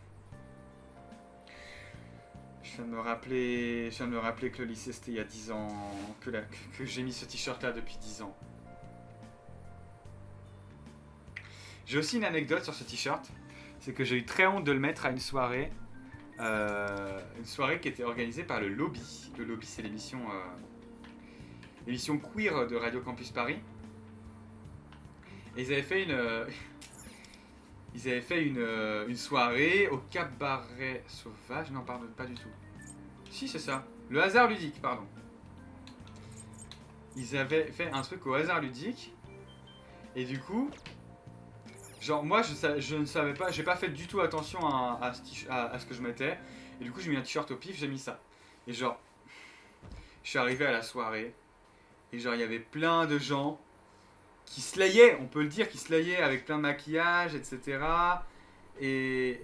S1: Je viens de me rappeler que le lycée, c'était il y a 10 ans, que j'ai mis ce t-shirt-là depuis 10 ans. J'ai aussi une anecdote sur ce t-shirt. C'est que j'ai eu très honte de le mettre à une soirée. Une soirée qui était organisée par le Lobby. Le Lobby, c'est l'émission queer de Radio Campus Paris. Et ils avaient fait une soirée au Cabaret Sauvage. Non, pardon, pas du tout. Si, c'est ça. Le hasard ludique, pardon. Ils avaient fait un truc au hasard ludique. Et du coup... Genre moi je ne savais pas, j'ai pas fait du tout attention à ce que je mettais. Et du coup j'ai mis un t-shirt au pif, j'ai mis ça. Et genre, je suis arrivé à la soirée. Et genre il y avait plein de gens qui slayaient, on peut le dire, qui slayaient avec plein de maquillage, etc. Et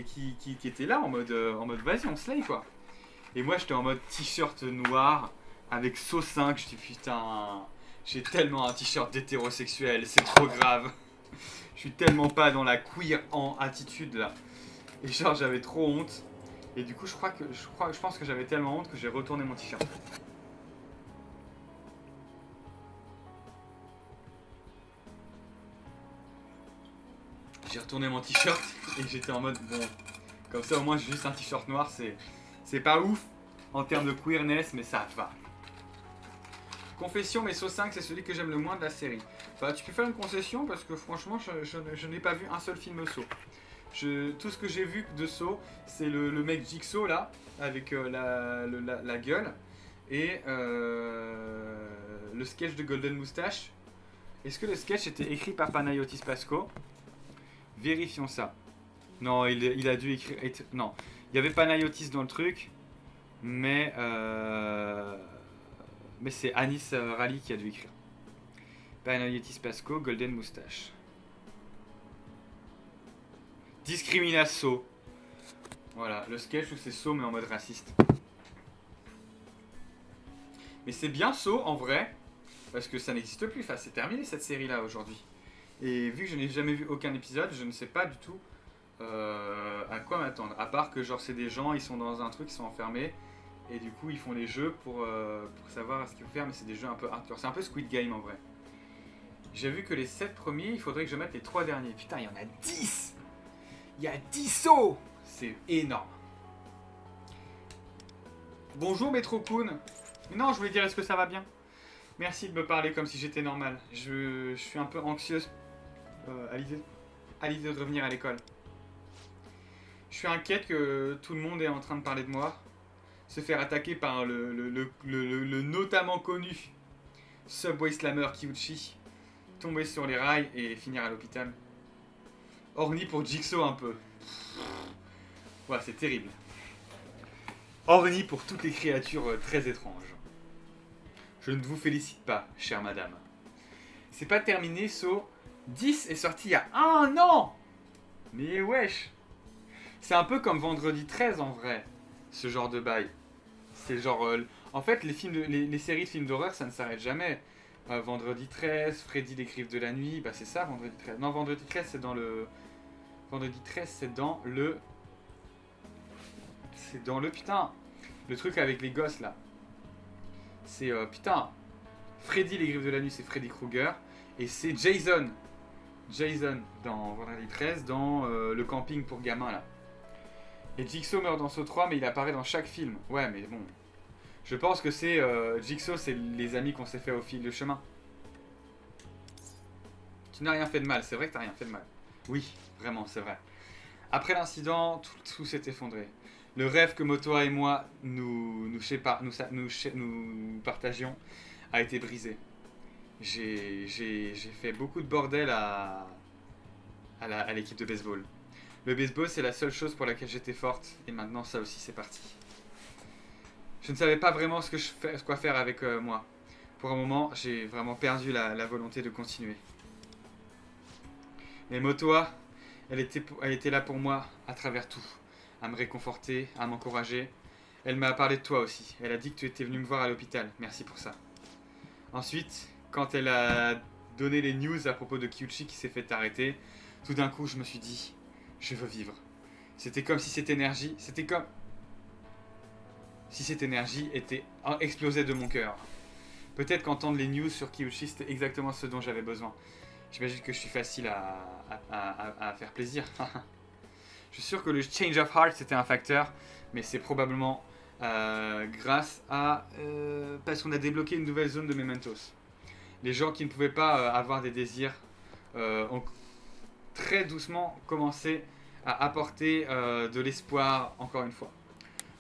S1: qui étaient là en mode vas-y on slay quoi. Et moi j'étais en mode t-shirt noir, avec Saw 5, je dis putain, j'ai tellement un t-shirt d'hétérosexuel, c'est trop grave. Je suis tellement pas dans la queer en attitude là. Et genre j'avais trop honte. Et du coup je pense que j'avais tellement honte que j'ai retourné mon t-shirt. J'ai retourné mon t-shirt et j'étais en mode bon, comme ça au moins j'ai juste un t-shirt noir, c'est pas ouf en termes de queerness mais ça va. Confession, mais Saw 5 c'est celui que j'aime le moins de la série. Bah tu peux faire une concession parce que franchement je n'ai pas vu un seul film Saw. Tout ce que j'ai vu de Saw c'est le mec Jigsaw là avec la gueule et le sketch de Golden Moustache. Est-ce que le sketch était écrit par Panayotis Pasco? Vérifions ça. Non, il a dû écrire... Non, il y avait Panayotis dans le truc, mais c'est Anis Rally qui a dû écrire. Panayotis Pasco, Golden Moustache. Discrimination. Voilà, le sketch où c'est Saw mais en mode raciste. Mais c'est bien Saw en vrai, parce que ça n'existe plus. Enfin, c'est terminé cette série là aujourd'hui. Et vu que je n'ai jamais vu aucun épisode, je ne sais pas du tout à quoi m'attendre. À part que genre c'est des gens, ils sont dans un truc, ils sont enfermés. Et du coup ils font les jeux pour savoir ce qu'il faut faire. Mais c'est des jeux un peu hardcore. C'est un peu Squid Game en vrai. J'ai vu que les 7 premiers, il faudrait que je mette les 3 derniers. Putain, il y en a 10. Il y a 10 sauts. C'est énorme. Bonjour Metro-kun. Non, je voulais dire est-ce que ça va bien. Merci de me parler comme si j'étais normal. Je suis un peu anxieuse à l'idée de revenir à l'école. Je suis inquiète que tout le monde est en train de parler de moi. Se faire attaquer par le notamment connu Subway Slammer Kyuchi. Tomber sur les rails et finir à l'hôpital. Orni pour Jigsaw un peu. Ouais, c'est terrible. Orni pour toutes les créatures très étranges. Je ne vous félicite pas, chère madame. C'est pas terminé, Saw 10 est sorti il y a 1 an. Mais wesh. C'est un peu comme Vendredi 13 en vrai, ce genre de bail. C'est genre... en fait, les séries de films d'horreur, ça ne s'arrête jamais. Vendredi 13, Freddy les griffes de la nuit, bah c'est ça, Vendredi 13. Non, Vendredi 13, c'est dans le... Vendredi 13, c'est dans le... C'est dans le... Putain. Le truc avec les gosses, là. C'est... putain. Freddy les griffes de la nuit, c'est Freddy Krueger. Et c'est Jason. Jason dans Vendredi 13, dans le camping pour gamins, là. Et Jigsaw meurt dans Saw 3, mais il apparaît dans chaque film. Ouais, mais bon. Je pense que c'est... Jigsaw, c'est les amis qu'on s'est fait au fil de chemin. Tu n'as rien fait de mal, c'est vrai que t'as rien fait de mal. Oui, vraiment, c'est vrai. Après l'incident, tout s'est effondré. Le rêve que Motoa et moi nous partagions a été brisé. J'ai fait beaucoup de bordel à l'équipe de baseball. Le baseball, c'est la seule chose pour laquelle j'étais forte, et maintenant ça aussi c'est parti. Je ne savais pas vraiment quoi faire avec moi. Pour un moment, j'ai vraiment perdu la volonté de continuer. Mais Motoa, elle était là pour moi à travers tout, à me réconforter, à m'encourager. Elle m'a parlé de toi aussi. Elle a dit que tu étais venu me voir à l'hôpital. Merci pour ça. Ensuite, quand elle a donné les news à propos de Kyuchi qui s'est fait arrêter, tout d'un coup, je me suis dit, je veux vivre. C'était comme si cette énergie, était explosée de mon cœur. Peut-être qu'entendre les news sur Kyuchi, c'était exactement ce dont j'avais besoin. J'imagine que je suis facile à faire plaisir. Je suis sûr que le change of heart c'était un facteur, mais c'est probablement grâce à... parce qu'on a débloqué une nouvelle zone de Mementos. Les gens qui ne pouvaient pas avoir des désirs ont très doucement commencé à apporter de l'espoir encore une fois.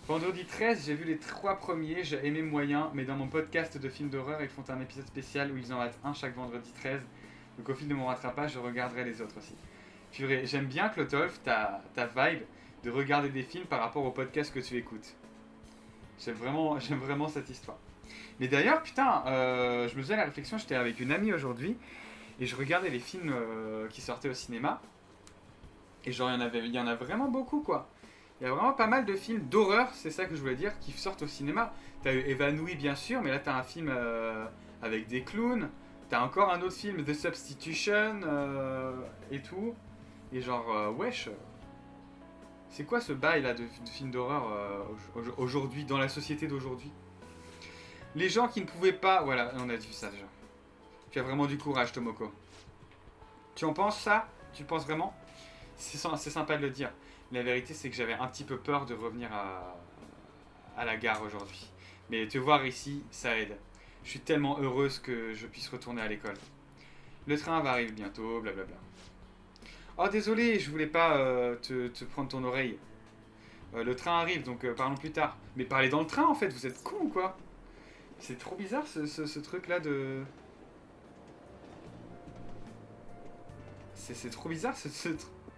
S1: Vendredi 13, j'ai vu les 3 premiers, j'ai aimé moyen, mais dans mon podcast de films d'horreur, ils font un épisode spécial où ils en ratent un chaque vendredi 13. Donc au fil de mon rattrapage, je regarderai les autres aussi. Purée, j'aime bien Clotolf, ta vibe de regarder des films par rapport au podcast que tu écoutes. J'aime vraiment cette histoire. Mais d'ailleurs, putain, je me faisais la réflexion, j'étais avec une amie aujourd'hui, et je regardais les films qui sortaient au cinéma, et genre il y en a vraiment beaucoup quoi. Il y a vraiment pas mal de films d'horreur, c'est ça que je voulais dire, qui sortent au cinéma. T'as eu Évanoui bien sûr, mais là t'as un film avec des clowns. T'as encore un autre film, The Substitution, et tout. Et genre, wesh, c'est quoi ce bail là de films d'horreur aujourd'hui, dans la société d'aujourd'hui? Les gens qui ne pouvaient pas... Voilà, on a vu ça déjà. Tu as vraiment du courage, Tomoko. Tu en penses ça? Tu penses vraiment? C'est sympa de le dire. La vérité, c'est que j'avais un petit peu peur de revenir à la gare aujourd'hui. Mais te voir ici, ça aide. Je suis tellement heureuse que je puisse retourner à l'école. Le train va arriver bientôt, blablabla. Oh, désolé, je voulais pas te prendre ton oreille. Le train arrive, donc parlons plus tard. Mais parlez dans le train, en fait, vous êtes con ou quoi? C'est trop bizarre, ce truc-là de... C'est trop bizarre,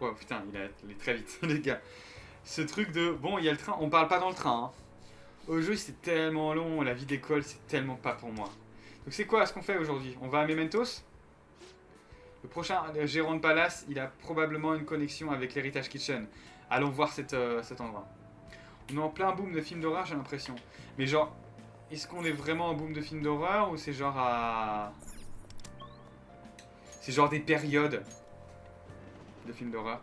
S1: Oh putain, il est très vite, les gars. Ce truc de... Bon, il y a le train, on parle pas dans le train, hein. Aujourd'hui, c'est tellement long, la vie d'école, c'est tellement pas pour moi. Donc c'est quoi ce qu'on fait aujourd'hui? On va à Mementos? Le prochain gérant de Palace, il a probablement une connexion avec l'Heritage Kitchen. Allons voir cet endroit. On est en plein boom de films d'horreur, j'ai l'impression. Mais genre, est-ce qu'on est vraiment en boom de films d'horreur ou c'est genre à... C'est genre des périodes de films d'horreur?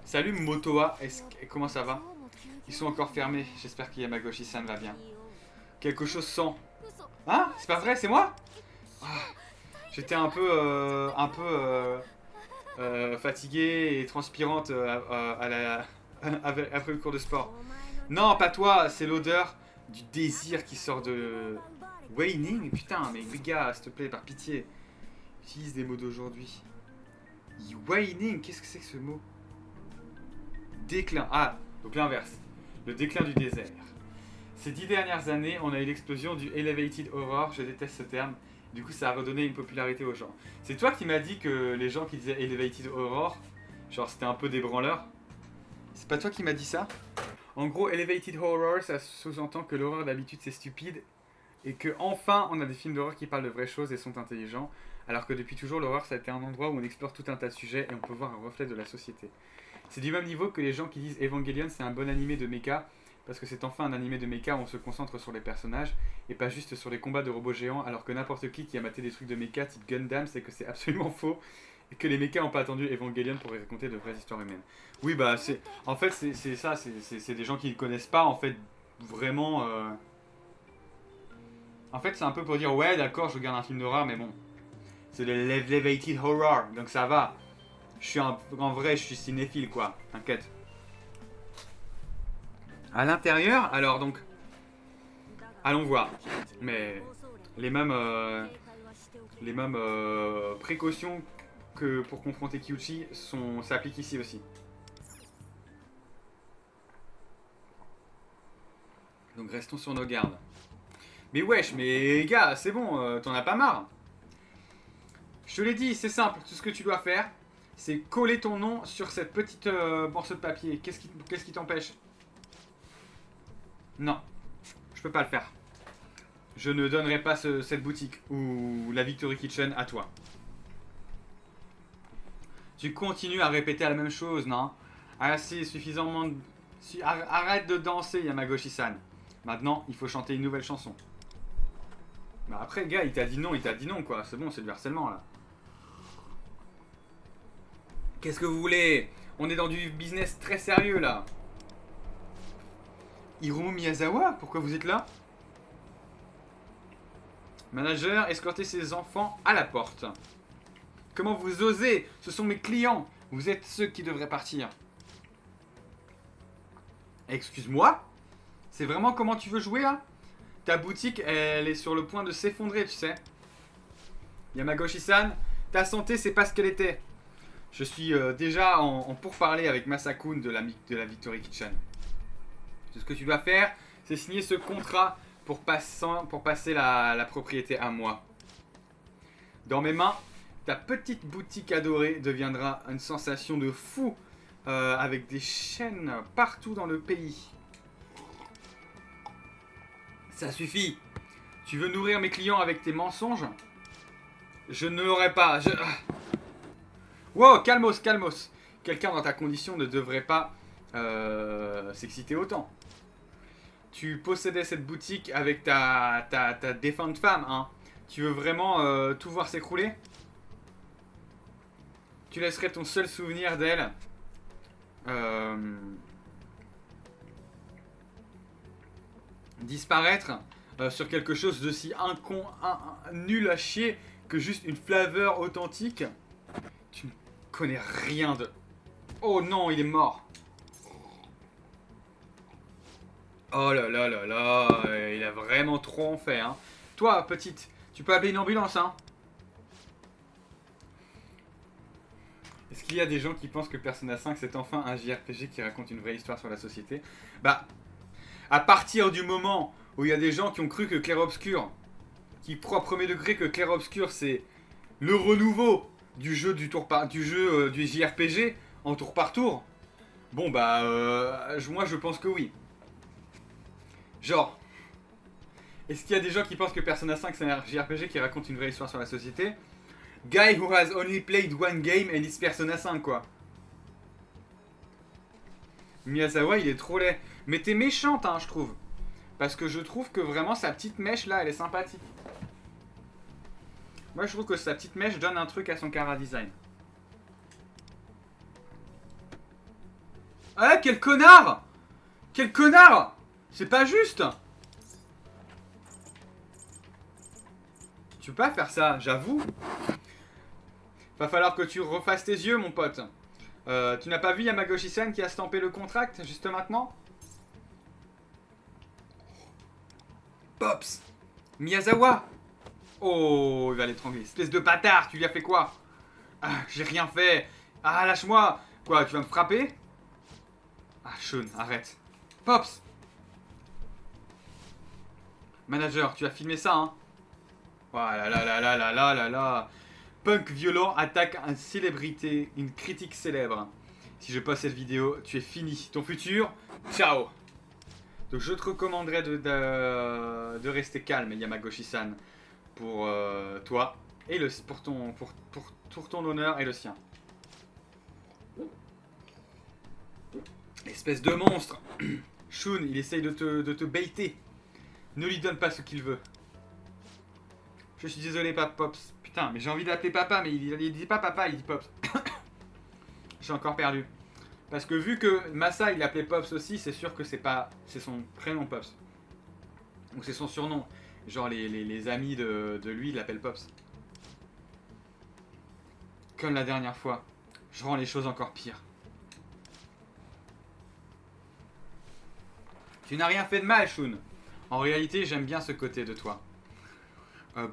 S1: Salut Motoa, comment ça va? Ils sont encore fermés, j'espère que Yamagoshi-san va bien. Quelque chose sent. Hein? C'est pas vrai, c'est moi? Ah, j'étais un peu fatiguée et transpirante après le cours de sport. Non, pas toi, c'est l'odeur du désir qui sort de... Waning? Putain, mais les gars, s'il te plaît, par pitié. Utilise des mots d'aujourd'hui. Waning, qu'est-ce que c'est que ce mot? Déclin. Ah, donc l'inverse. Le déclin du désert. Ces 10 dernières années, on a eu l'explosion du Elevated Horror, je déteste ce terme. Du coup, ça a redonné une popularité aux gens. C'est toi qui m'as dit que les gens qui disaient Elevated Horror, genre c'était un peu des branleurs? C'est pas toi qui m'as dit ça? En gros, Elevated Horror, ça sous-entend que l'horreur d'habitude c'est stupide et que enfin on a des films d'horreur qui parlent de vraies choses et sont intelligents, alors que depuis toujours l'horreur ça a été un endroit où on explore tout un tas de sujets et on peut voir un reflet de la société. C'est du même niveau que les gens qui disent Evangelion c'est un bon animé de mecha, parce que c'est enfin un animé de mecha où on se concentre sur les personnages et pas juste sur les combats de robots géants, alors que n'importe qui a maté des trucs de mecha type Gundam sait que c'est absolument faux et que les mechas n'ont pas attendu Evangelion pour y raconter de vraies histoires humaines. Oui, bah c'est... En fait c'est ça, c'est des gens qui ne connaissent pas en fait vraiment... En fait c'est un peu pour dire ouais d'accord je regarde un film d'horreur mais bon, c'est le Elevated Horror donc ça va. En vrai je suis cinéphile quoi, t'inquiète. À l'intérieur, alors donc, allons voir. Mais les mêmes précautions que pour confronter Kyuchi s'appliquent ici aussi. Donc restons sur nos gardes. Mais wesh, mais gars, c'est bon, t'en as pas marre. Je te l'ai dit, c'est simple, tout ce que tu dois faire, c'est coller ton nom sur cette petite morceau de papier. Qu'est-ce qui t'empêche? Non, je peux pas le faire. Je ne donnerai pas cette boutique ou la Victory Kitchen à toi. Tu continues à répéter la même chose, non? Assez suffisamment... Arrête de danser, Yamagoshi-san. Maintenant, il faut chanter une nouvelle chanson. Bah après, le gars, il t'a dit non, quoi. C'est bon, c'est du harcèlement, là. Qu'est-ce que vous voulez? On est dans du business très sérieux, là. Hiromu Miyazawa, pourquoi vous êtes là? Manager, escortez ses enfants à la porte. Comment vous osez? Ce sont mes clients. Vous êtes ceux qui devraient partir. Excuse-moi? C'est vraiment comment tu veux jouer là? Ta boutique, elle est sur le point de s'effondrer, tu sais. Yamagoshi-san, ta santé, c'est pas ce qu'elle était. Je suis déjà en pourparlers avec Masakun de la Victory Kitchen. Tout ce que tu dois faire, c'est signer ce contrat pour passer la propriété à moi. Dans mes mains, ta petite boutique adorée deviendra une sensation de fou avec des chaînes partout dans le pays. Ça suffit. Tu veux nourrir mes clients avec tes mensonges? Je ne l'aurai pas. Wow, calmos, calmos. Quelqu'un dans ta condition ne devrait pas s'exciter autant. Tu possédais cette boutique avec ta défunte femme, hein. Tu veux vraiment tout voir s'écrouler? Tu laisserais ton seul souvenir d'elle disparaître sur quelque chose de si nul à chier que juste une flaveur authentique? Tu ne connais rien de... Oh non, il est mort. Oh là là là là, il a vraiment trop en fait, hein. Toi, petite, tu peux appeler une ambulance, hein. Est-ce qu'il y a des gens qui pensent que Persona 5 c'est enfin un JRPG qui raconte une vraie histoire sur la société? Bah, à partir du moment où il y a des gens qui ont cru que Clair Obscur, qui croient premier degré que Clair Obscur c'est le renouveau du jeu du JRPG en tour par tour, bon bah, moi je pense que oui. Genre, est-ce qu'il y a des gens qui pensent que Persona 5 c'est un JRPG qui raconte une vraie histoire sur la société? Guy who has only played one game and it's Persona 5 quoi. Miyazawa il est trop laid. Mais t'es méchante hein je trouve. Parce que je trouve que vraiment sa petite mèche là elle est sympathique. Moi je trouve que sa petite mèche donne un truc à son chara design. Ah quel connard! Quel connard! C'est pas juste! Tu peux pas faire ça, j'avoue. Va falloir que tu refasses tes yeux, mon pote. Tu n'as pas vu Yamagoshi-san qui a stampé le contract juste maintenant? Pops! Miyazawa! Oh, il va l'étrangler. Espèce de bâtard, tu lui as fait quoi? Ah, j'ai rien fait. Ah, lâche-moi. Quoi, tu vas me frapper? Ah, Sean, arrête. Pops! Manager, tu as filmé ça, hein? Oh là là là là là là là là. Punk violent attaque une célébrité, une critique célèbre. Si je poste cette vidéo, tu es fini. Ton futur, ciao. Donc je te recommanderais de rester calme, Yamagoshi-san, pour toi et pour ton honneur et le sien. Espèce de monstre. Shun, il essaye de te baiter. Ne lui donne pas ce qu'il veut. Je suis désolé, Pops. Putain, mais j'ai envie d'appeler papa, mais il dit pas papa, il dit Pops. J'ai encore perdu. Parce que vu que Massa il l'appelait Pops aussi, c'est sûr que c'est son prénom Pops. Ou c'est son surnom. Genre les amis de lui ils l'appellent Pops. Comme la dernière fois. Je rends les choses encore pires. Tu n'as rien fait de mal, Shun. En réalité, j'aime bien ce côté de toi.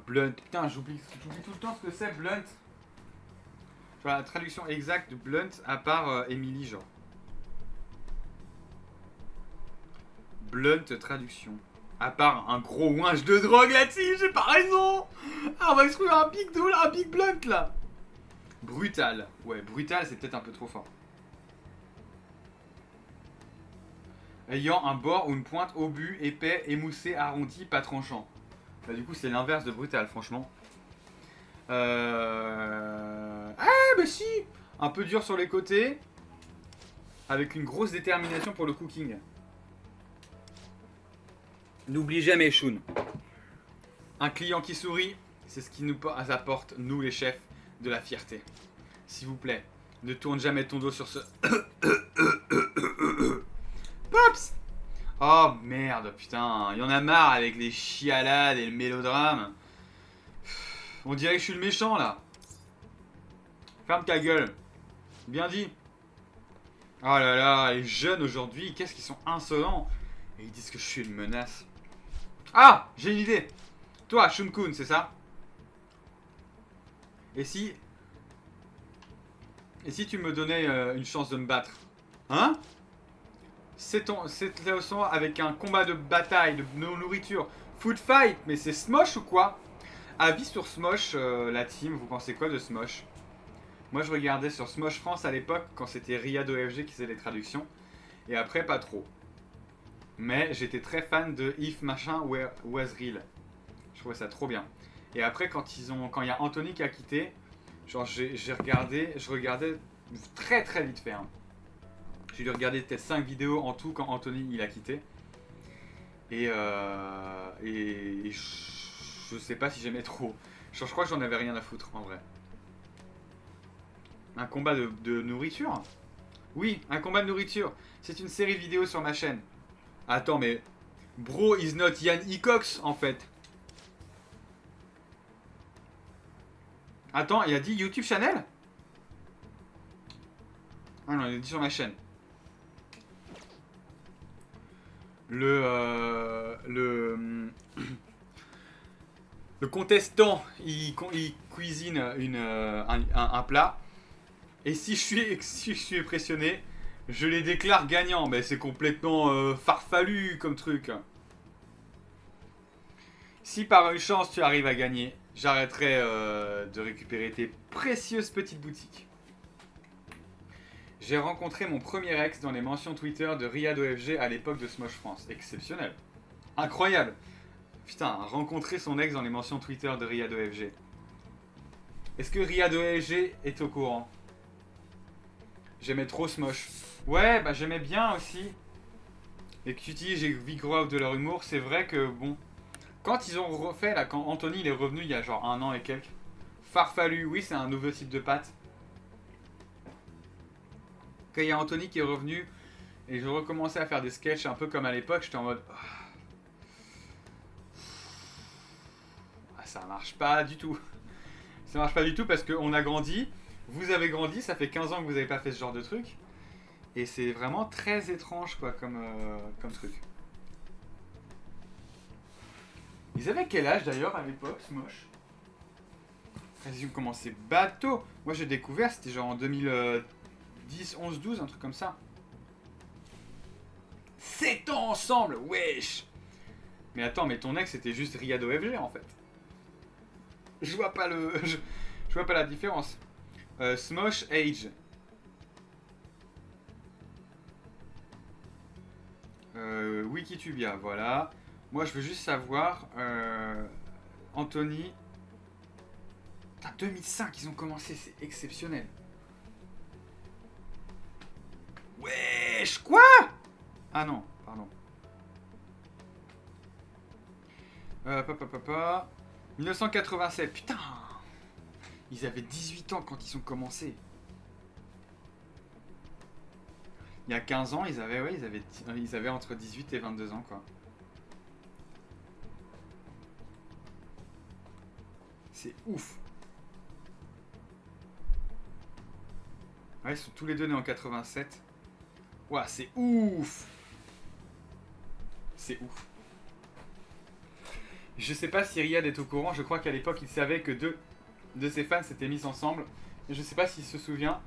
S1: Blunt. Putain, j'oublie tout le temps ce que c'est, Blunt. Enfin, la traduction exacte de Blunt, à part Emily, genre. Blunt traduction. À part un gros ouinge de drogue là-dessus, j'ai pas raison. Ah, on va exclure un big Blunt là. Brutal. Ouais, brutal, c'est peut-être un peu trop fort. Ayant un bord ou une pointe obus, épais, émoussé, arrondi, pas tranchant. Bah, du coup, c'est l'inverse de brutal, franchement. Ah, bah si. Un peu dur sur les côtés. Avec une grosse détermination pour le cooking. N'oublie jamais, Shun. Un client qui sourit, c'est ce qui nous apporte, nous les chefs, de la fierté. S'il vous plaît, ne tourne jamais ton dos sur ce... Pops! Oh merde, putain, il y en a marre avec les chialades et le mélodrame. On dirait que je suis le méchant là. Ferme ta gueule. Bien dit. Oh là là, les jeunes aujourd'hui, qu'est-ce qu'ils sont insolents. Et ils disent que je suis une menace. Ah, j'ai une idée. Toi, Shun-kun, c'est ça? Et si tu me donnais une chance de me battre? Hein? C'est leçon avec un combat de bataille, de nourriture. Food fight, mais c'est Smosh ou quoi? Avis sur Smosh, la team, vous pensez quoi de Smosh? Moi je regardais sur Smosh France à l'époque, quand c'était Riyad OFG qui faisait les traductions. Et après, pas trop. Mais j'étais très fan de If Machin Was Real. Je trouvais ça trop bien. Et après, quand il y a Anthony qui a quitté, Genre j'ai regardé, je regardais très très vite fait. Hein. J'ai dû regarder peut-être 5 vidéos en tout quand Anthony il a quitté. Et je sais pas si j'aimais trop. Je crois que j'en avais rien à foutre en vrai. Un combat de nourriture? Oui, un combat de nourriture. C'est une série de vidéos sur ma chaîne. Attends, mais bro is not Yann Ecox en fait. Attends, il a dit YouTube channel? Ah non, il a dit sur ma chaîne. Le contestant, il cuisine un plat. Et si je suis impressionné, je les déclare gagnants. Mais c'est complètement farfelu comme truc. Si par une chance tu arrives à gagner, j'arrêterai de récupérer tes précieuses petites boutiques. J'ai rencontré mon premier ex dans les mentions Twitter de Riyad OFG à l'époque de Smosh France. Exceptionnel. Incroyable. Putain, rencontrer son ex dans les mentions Twitter de Riyad OFG. Est-ce que Riyad OFG est au courant? J'aimais trop Smosh. Ouais, bah j'aimais bien aussi. Les cuties, j'ai vu grow out de leur humour. C'est vrai que bon, quand ils ont refait là, quand Anthony il est revenu il y a genre 1 an et quelques. Farfalu, oui, c'est un nouveau type de pâte. Quand il y a Anthony qui est revenu et je recommençais à faire des sketchs un peu comme à l'époque, j'étais en mode ah, ça marche pas du tout. Ça marche pas du tout parce qu'on a grandi, vous avez grandi, ça fait 15 ans que vous avez pas fait ce genre de truc. Et c'est vraiment très étrange quoi comme truc. Ils avaient quel âge d'ailleurs à l'époque, Smosh? Ils ont commencé bateau. Moi j'ai découvert, c'était genre en 2010, 11, 12, un truc comme ça. 7 ans ensemble, wesh. Mais attends, mais ton ex c'était juste Riyad OFG en fait. Je vois pas je vois pas la différence. Smosh Age. Wikitubia, voilà. Moi je veux juste savoir. Anthony. Putain, 2005 ils ont commencé, c'est exceptionnel. Wesh, quoi? Ah non, pardon. Papa. 1987, putain. Ils avaient 18 ans quand ils ont commencé. Il y a 15 ans, ils avaient entre 18 et 22 ans, quoi. C'est ouf. Ouais, ils sont tous les deux nés en 87. Ouah, c'est ouf. C'est ouf. Je sais pas si Riyad est au courant, je crois qu'à l'époque il savait que deux de ses fans s'étaient mis ensemble. Et je sais pas s'il se souvient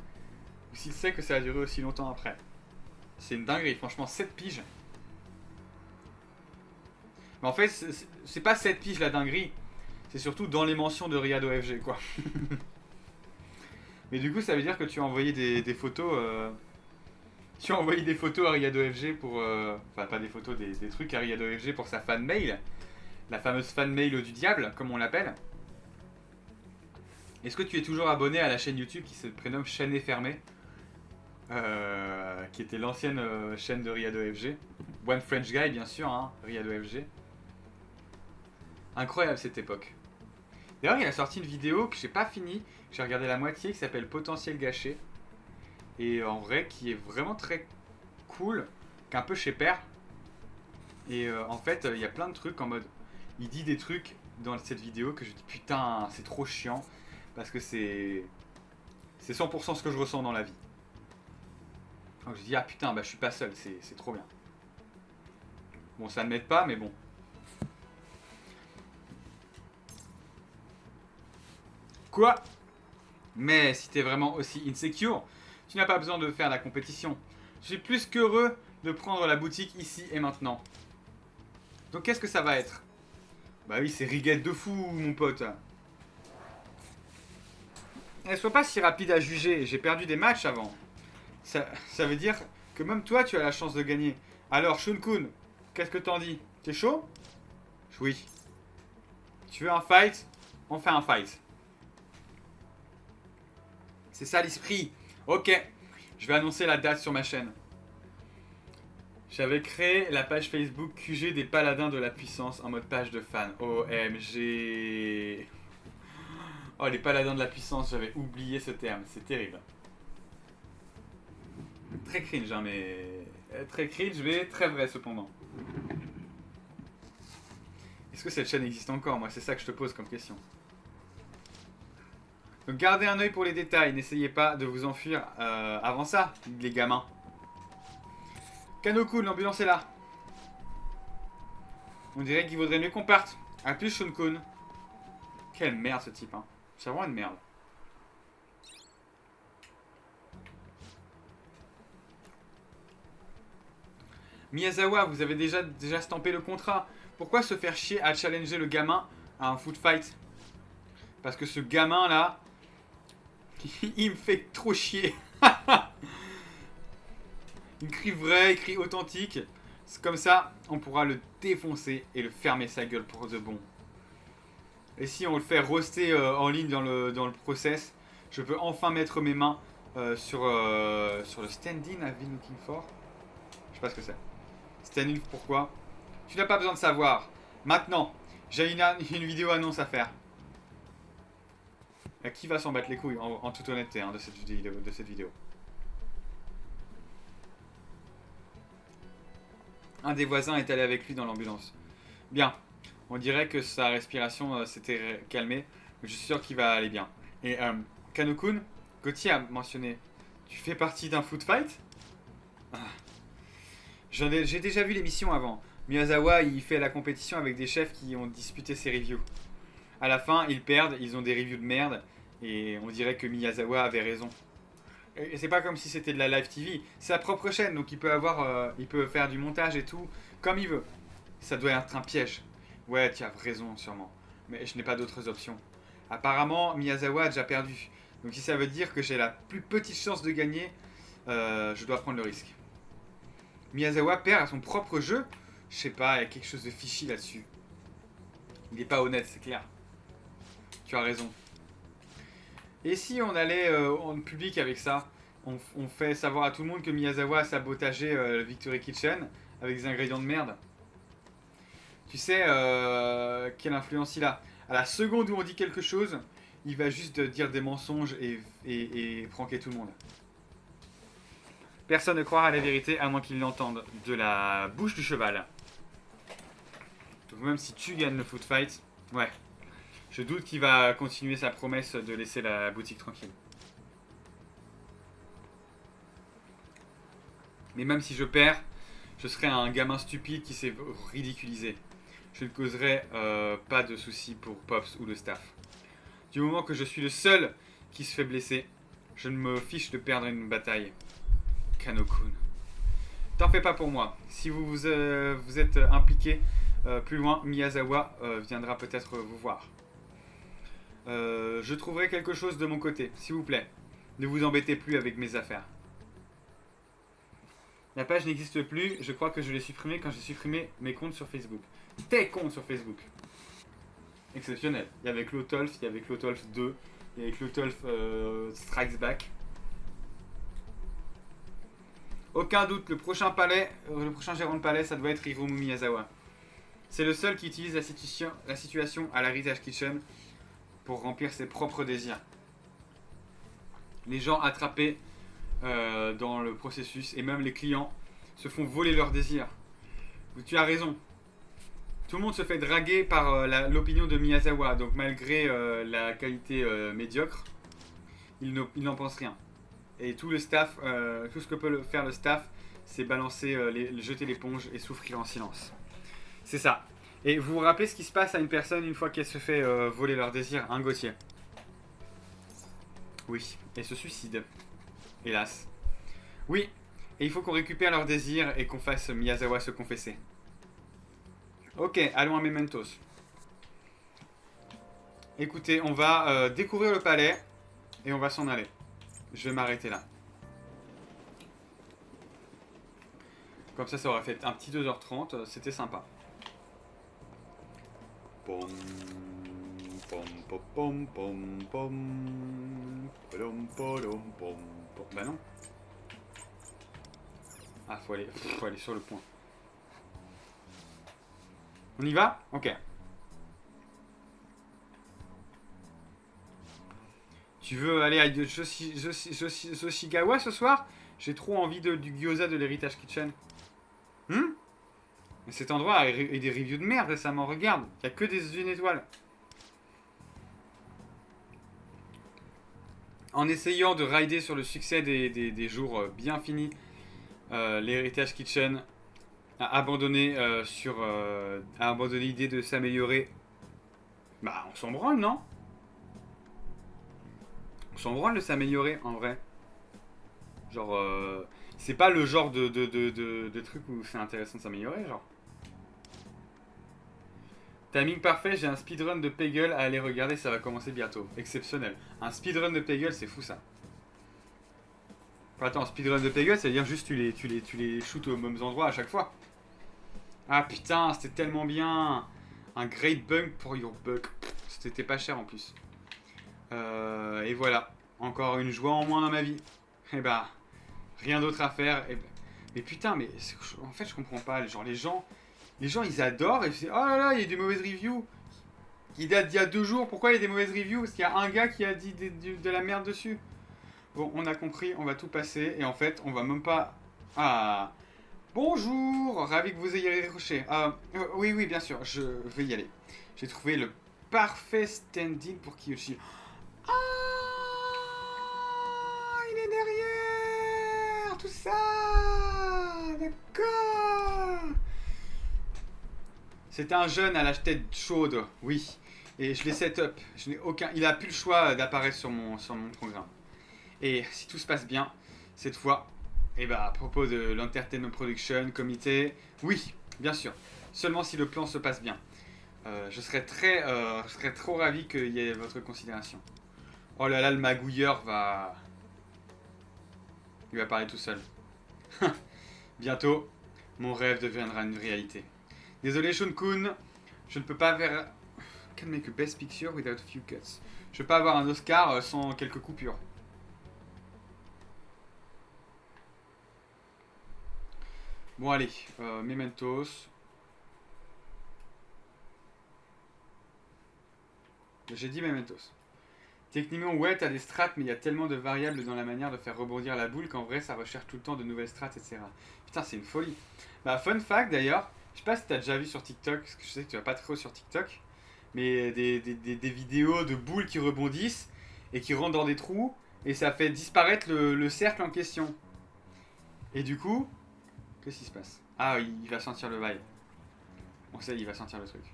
S1: ou s'il sait que ça a duré aussi longtemps après. C'est une dinguerie, franchement, 7 piges. Mais en fait, c'est pas 7 piges la dinguerie, c'est surtout dans les mentions de Riyad OFG, quoi. Mais du coup, ça veut dire que tu as envoyé des photos. Tu as envoyé des photos à Riyad OFG pour. Enfin, pas des photos, des trucs à Riyad OFG pour sa fan mail. La fameuse fan mail du diable, comme on l'appelle. Est-ce que tu es toujours abonné à la chaîne YouTube qui se prénomme Chaîne Fermée, qui était l'ancienne chaîne de Riyad OFG. One French Guy, bien sûr, hein, Riyad OFG. Incroyable cette époque. D'ailleurs, il a sorti une vidéo que j'ai pas fini, j'ai regardé la moitié, qui s'appelle Potentiel Gâché. Et en vrai, qui est vraiment très cool, qu'un peu chez Père. Et en fait, il y a plein de trucs en mode. Il dit des trucs dans cette vidéo que je dis putain, c'est trop chiant. Parce que c'est 100% ce que je ressens dans la vie. Donc je dis ah putain, bah je suis pas seul, c'est trop bien. Bon, ça ne m'aide pas, mais bon. Quoi? Mais si t'es vraiment aussi insecure, tu n'as pas besoin de faire la compétition. Je suis plus qu'heureux de prendre la boutique ici et maintenant. Donc qu'est-ce que ça va être? Bah oui, c'est riguette de fou, mon pote. Ne sois pas si rapide à juger, j'ai perdu des matchs avant. Ça veut dire que même toi, tu as la chance de gagner. Alors, Shun-kun, qu'est-ce que t'en dis? T'es chaud? Oui. Tu veux un fight? On fait un fight. C'est ça l'esprit. Ok, je vais annoncer la date sur ma chaîne. J'avais créé la page Facebook QG des paladins de la puissance en mode page de fan. OMG. Oh, les paladins de la puissance, j'avais oublié ce terme, c'est terrible. Très cringe, hein, mais... Très cringe, mais très vrai cependant. Est-ce que cette chaîne existe encore? Moi, c'est ça que je te pose comme question. Donc gardez un œil pour les détails, n'essayez pas de vous enfuir avant ça, les gamins. Kanokun, l'ambulance est là. On dirait qu'il vaudrait mieux qu'on parte. A plus, Shun-kun. Quelle merde ce type, hein. C'est vraiment une merde. Miyazawa, vous avez déjà stampé le contrat. Pourquoi se faire chier à challenger le gamin à un foot fight? Parce que ce gamin là, il me fait trop chier. Il crie vrai, il crie authentique. C'est comme ça, on pourra le défoncer et le fermer sa gueule pour de bon. Et si on le fait roaster en ligne dans le process, je peux enfin mettre mes mains sur le stand-in I've been looking for. Je sais pas ce que c'est. Stand-in, pourquoi? Tu n'as pas besoin de savoir. Maintenant, j'ai une vidéo annonce à faire. Qui va s'en battre les couilles, en toute honnêteté, hein, de cette vidéo. Un des voisins est allé avec lui dans l'ambulance. Bien. On dirait que sa respiration s'était calmée. Mais je suis sûr qu'il va aller bien. Et Kanokun, Gauthier a mentionné. Tu fais partie d'un foot fight? J'ai déjà vu l'émission avant. Miyazawa, il fait la compétition avec des chefs qui ont disputé ses reviews. À la fin, ils perdent, ils ont des reviews de merde. Et on dirait que Miyazawa avait raison. Et c'est pas comme si c'était de la live TV. C'est sa propre chaîne, donc il peut faire du montage et tout, comme il veut. Ça doit être un piège. Ouais, tu as raison, sûrement. Mais je n'ai pas d'autres options. Apparemment, Miyazawa a déjà perdu. Donc si ça veut dire que j'ai la plus petite chance de gagner, je dois prendre le risque. Miyazawa perd à son propre jeu? Je sais pas, il y a quelque chose de fishy là-dessus. Il n'est pas honnête, c'est clair. Tu as raison. Et si on allait en public avec ça, on fait savoir à tout le monde que Miyazawa a sabotagé le Victory Kitchen avec des ingrédients de merde. Tu sais quelle influence il a. À la seconde où on dit quelque chose, il va juste dire des mensonges et pranker tout le monde. Personne ne croira à la vérité à moins qu'il l'entende de la bouche du cheval. Donc même si tu gagnes le foot fight, ouais. Je doute qu'il va continuer sa promesse de laisser la boutique tranquille. Mais même si je perds, je serai un gamin stupide qui s'est ridiculisé. Je ne causerai pas de soucis pour Pops ou le staff. Du moment que je suis le seul qui se fait blesser, je ne me fiche de perdre une bataille. Kanokun. T'en fais pas pour moi. Si vous êtes impliqué plus loin, Miyazawa viendra peut-être vous voir. Je trouverai quelque chose de mon côté, s'il vous plaît. Ne vous embêtez plus avec mes affaires. La page n'existe plus, je crois que je l'ai supprimée quand j'ai supprimé mes comptes sur Facebook. Tes comptes sur Facebook. Exceptionnel. Il y avait Clotolf, il y avait Clotolf 2, il y avait Clotolf Strikes Back. Aucun doute, le prochain gérant de palais, ça doit être Hiromu Miyazawa. C'est le seul qui utilise la situation à l'Heritage Kitchen pour remplir ses propres désirs. Les gens attrapés dans le processus et même les clients se font voler leurs désirs. Tu as raison. Tout le monde se fait draguer par l'opinion de Miyazawa, donc malgré la qualité médiocre, il n'en pense rien. Et tout le staff, tout ce que peut faire le staff, c'est balancer, jeter l'éponge et souffrir en silence. C'est ça. Et vous vous rappelez ce qui se passe à une personne une fois qu'elle se fait voler leur désir, hein, Gauthier? Oui, elle se suicide. Hélas. Oui, et il faut qu'on récupère leur désir et qu'on fasse Miyazawa se confesser. Ok, allons à Mementos. Écoutez, on va découvrir le palais et on va s'en aller. Je vais m'arrêter là. Comme ça aura fait un petit 2h30, c'était sympa. Pom, pom, pom, pom. Polom, polom, pom, pom. Bah non. Ah, faut aller sur le point. On y va? Ok. Tu veux aller à Yoshigawa ce soir? J'ai trop envie du gyoza de l'Heritage Kitchen. Mais cet endroit a eu des reviews de merde récemment, regarde. Il n'y a que des 1 étoile. En essayant de rider sur le succès des jours bien finis, l'Heritage Kitchen a abandonné l'idée de s'améliorer. Bah, on s'en branle, non? On s'en branle de s'améliorer, en vrai. Genre, c'est pas le genre de truc où c'est intéressant de s'améliorer, genre. Timing parfait, j'ai un speedrun de Peggle à aller regarder, ça va commencer bientôt. Exceptionnel. Un speedrun de Peggle, c'est fou ça. Enfin, attends, speedrun de Peggle, ça veut dire juste tu les shoots aux mêmes endroits à chaque fois. Ah putain, c'était tellement bien. Un great bunk pour your buck. C'était pas cher en plus. Et voilà. Encore une joie en moins dans ma vie. Et bah, rien d'autre à faire. Et bah, mais putain, mais en fait, je comprends pas. Genre, les gens, ils adorent. Et c'est oh là là, il y a des mauvaises reviews. Qui datent d'il y a 2 jours. Pourquoi il y a des mauvaises reviews? Parce qu'il y a un gars qui a dit de la merde dessus. Bon, on a compris, on va tout passer. Et en fait, on va même pas. Ah. Bonjour, ravi que vous ayez décroché. Oui, oui, bien sûr, je vais y aller. J'ai trouvé le parfait stand-in pour Kiyoshi. Ah, il est derrière, tout ça. D'accord. C'est un jeune à la tête chaude, oui. Et je l'ai set up. Je n'ai aucun. Il a plus le choix d'apparaître sur mon programme. Et si tout se passe bien, cette fois. Et bah à propos de l'Entertainment Production Comité, oui, bien sûr. Seulement si le plan se passe bien. Je serais trop ravi qu'il y ait votre considération. Oh là là, le magouilleur va... Il va parler tout seul. Bientôt, mon rêve deviendra une réalité. Désolé Shun-kun, je ne peux pas faire... Can make a best picture without few cuts. Je ne peux pas avoir un Oscar sans quelques coupures. Bon allez, Mementos. J'ai dit Mementos. Techniquement, ouais, t'as des strats, mais il y a tellement de variables dans la manière de faire rebondir la boule qu'en vrai, ça recherche tout le temps de nouvelles strats, etc. Putain, c'est une folie. Bah, fun fact d'ailleurs, je sais pas si t'as déjà vu sur TikTok, parce que je sais que tu vas pas trop sur TikTok, mais des vidéos de boules qui rebondissent et qui rentrent dans des trous, et ça fait disparaître le cercle en question. Et du coup... Qu'est-ce qui se passe? Ah, il va sentir le bail. On sait, il va sentir le truc.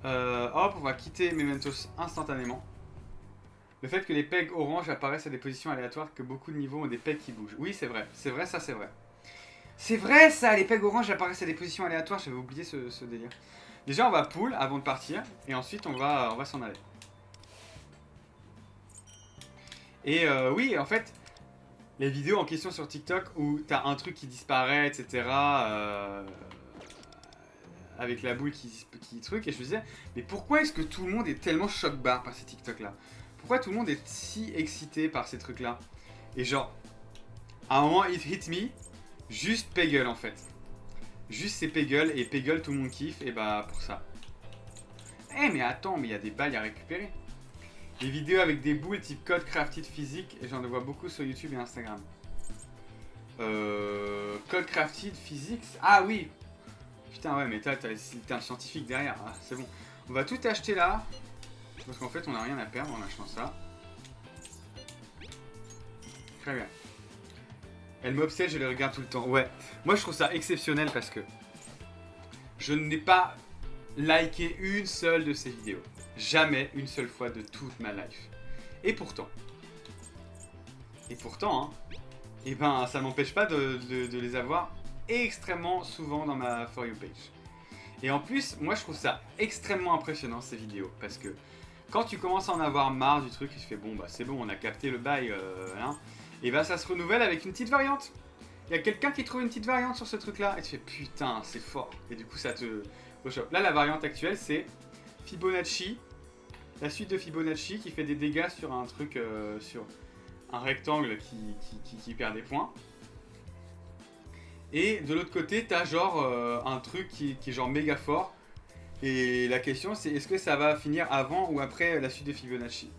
S1: Hop, on va quitter Mementos instantanément. Le fait que les pegs orange apparaissent à des positions aléatoires, que beaucoup de niveaux ont des pegs qui bougent. Oui, c'est vrai, ça, c'est vrai. C'est vrai, ça, les pegs orange apparaissent à des positions aléatoires, j'avais oublié ce délire. Déjà, on va pull avant de partir, et ensuite, on va s'en aller. Et oui, en fait... Les vidéos en question sur TikTok où t'as un truc qui disparaît, etc. Avec la boule qui truc. Et je me disais, mais pourquoi est-ce que tout le monde est tellement choc-barre par ces TikTok là? Pourquoi tout le monde est si excité par ces trucs là? Et genre, à un moment, it hit me, juste Peggle en fait. Juste c'est Peggle, et Peggle tout le monde kiffe, et bah pour ça. Eh mais attends, mais il y a des balles à récupérer. Des vidéos avec des boules type code crafted physique, et j'en vois beaucoup sur YouTube et Instagram. Code crafted physique. Ah oui. Putain ouais, mais t'as un scientifique derrière. Ah, c'est bon. On va tout acheter là. Parce qu'en fait on n'a rien à perdre en achetant ça. Très bien. Elle m'obsède, je les regarde tout le temps. Ouais. Moi je trouve ça exceptionnel parce que je n'ai pas liké une seule de ces vidéos. Jamais une seule fois de toute ma life. Et pourtant, hein, et ben ça m'empêche pas de les avoir extrêmement souvent dans ma For You page. Et en plus, moi je trouve ça extrêmement impressionnant ces vidéos. Parce que quand tu commences à en avoir marre du truc, tu te fais bon bah c'est bon, on a capté le bail, hein, et ben ça se renouvelle avec une petite variante. Il y a quelqu'un qui trouve une petite variante sur ce truc là, et tu fais putain, c'est fort. Et du coup ça te rechoppe. Là la variante actuelle c'est Fibonacci la suite de Fibonacci qui fait des dégâts sur un truc, sur un rectangle qui perd des points. Et de l'autre côté, t'as genre un truc qui est genre méga fort. Et la question c'est est-ce que ça va finir avant ou après la suite de Fibonacci?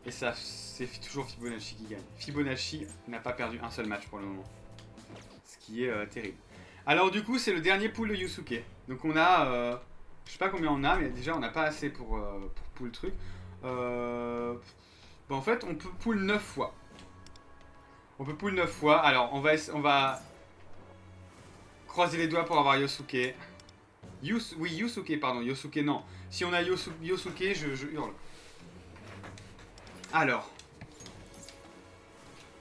S1: Et ça, c'est toujours Fibonacci qui gagne. Fibonacci n'a pas perdu un seul match pour le moment. Ce qui est terrible. Alors du coup, c'est le dernier pool de Yusuke. Donc on a... je sais pas combien on a, mais déjà on n'a pas assez pour pool le truc. En fait, on peut pool 9 fois. On peut pool 9 fois. Alors, on va croiser les doigts pour avoir Yosuke. Oui, Yosuke, pardon. Yosuke, non. Si on a Yosuke, je hurle. Alors.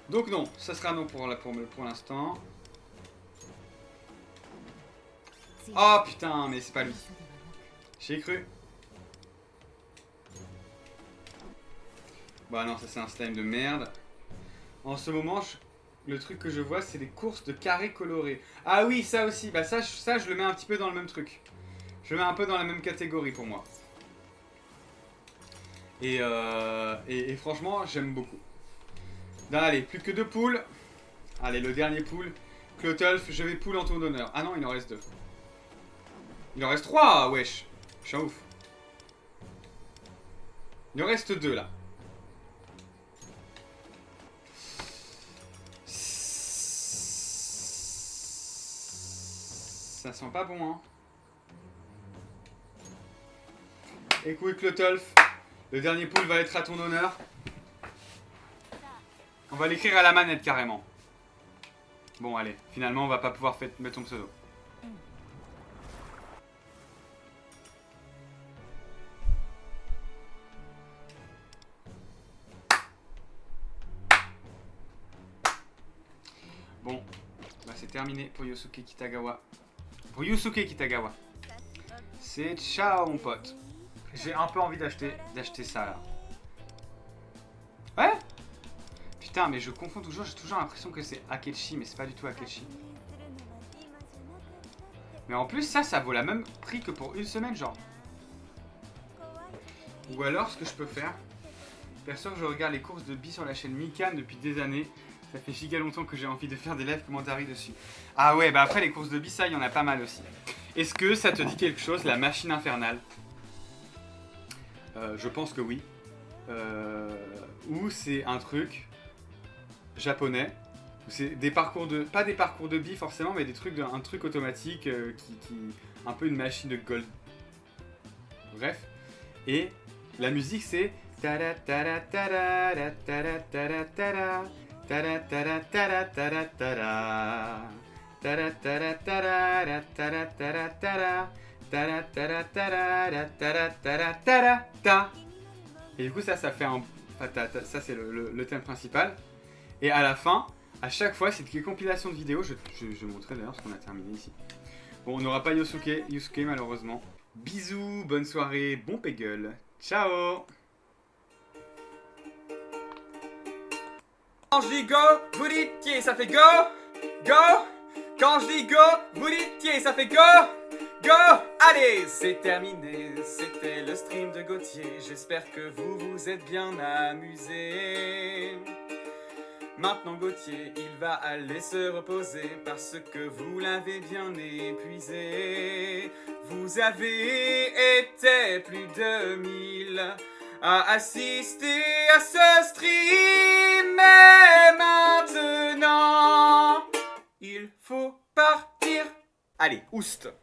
S1: Donc non, ça sera non pour l'instant. Oh putain, mais c'est pas lui. J'y ai cru. Bah non, ça c'est un slime de merde. En ce moment, le truc que je vois, c'est les courses de carrés colorés. Ah oui, ça aussi. Bah ça, je le mets un petit peu dans le même truc. Je le mets un peu dans la même catégorie pour moi. Et franchement, j'aime beaucoup. Allez, plus que 2 poules. Allez, le dernier pool. Clotolf, je vais pool en ton honneur. Ah non, il en reste 2. Il en reste 3, wesh. Je suis un ouf. Il en reste 2 là. Ça sent pas bon, hein. Écoute, Clotolf, le dernier pool va être à ton honneur. On va l'écrire à la manette carrément. Bon, allez, finalement, on va pas pouvoir mettre ton pseudo. Bon, bah c'est terminé pour Yosuke Kitagawa. Pour Yusuke Kitagawa. C'est ciao, mon pote. J'ai un peu envie d'acheter ça là. Ouais. Putain, mais je confonds toujours, j'ai toujours l'impression que c'est Akechi, mais c'est pas du tout Akechi. Mais en plus, ça vaut la même prix que pour une semaine, genre. Ou alors, ce que je peux faire, perso, je regarde les courses de billes sur la chaîne Mikan depuis des années. Ça fait giga longtemps que j'ai envie de faire des live commentaries dessus. Ah ouais, bah après les courses de billes, ça, il y en a pas mal aussi. Est-ce que ça te dit quelque chose, la machine infernale? Je pense que oui. Ou c'est un truc japonais. C'est des parcours de... Pas des parcours de billes forcément, mais des trucs un truc automatique qui... Un peu une machine de gold. Bref. Et la musique c'est... Et du coup ça fait un... Ça c'est le thème principal. Et à la fin, à chaque fois, c'est une compilation de vidéos. Je montrerai d'ailleurs ce qu'on a terminé ici. Bon, on n'aura pas Yusuke malheureusement. Bisous, bonne soirée, bon peggle. Ciao. Quand je dis go, vous dites tiens, ça fait go, go. Quand je dis go, vous dites tiens, ça fait go, go. Allez, c'est terminé, c'était le stream de Gauthier. J'espère que vous vous êtes bien amusés. Maintenant Gauthier, il va aller se reposer parce que vous l'avez bien épuisé. Vous avez été plus de 1000 à assister à ce stream. Mais maintenant, il faut partir. Allez, oust.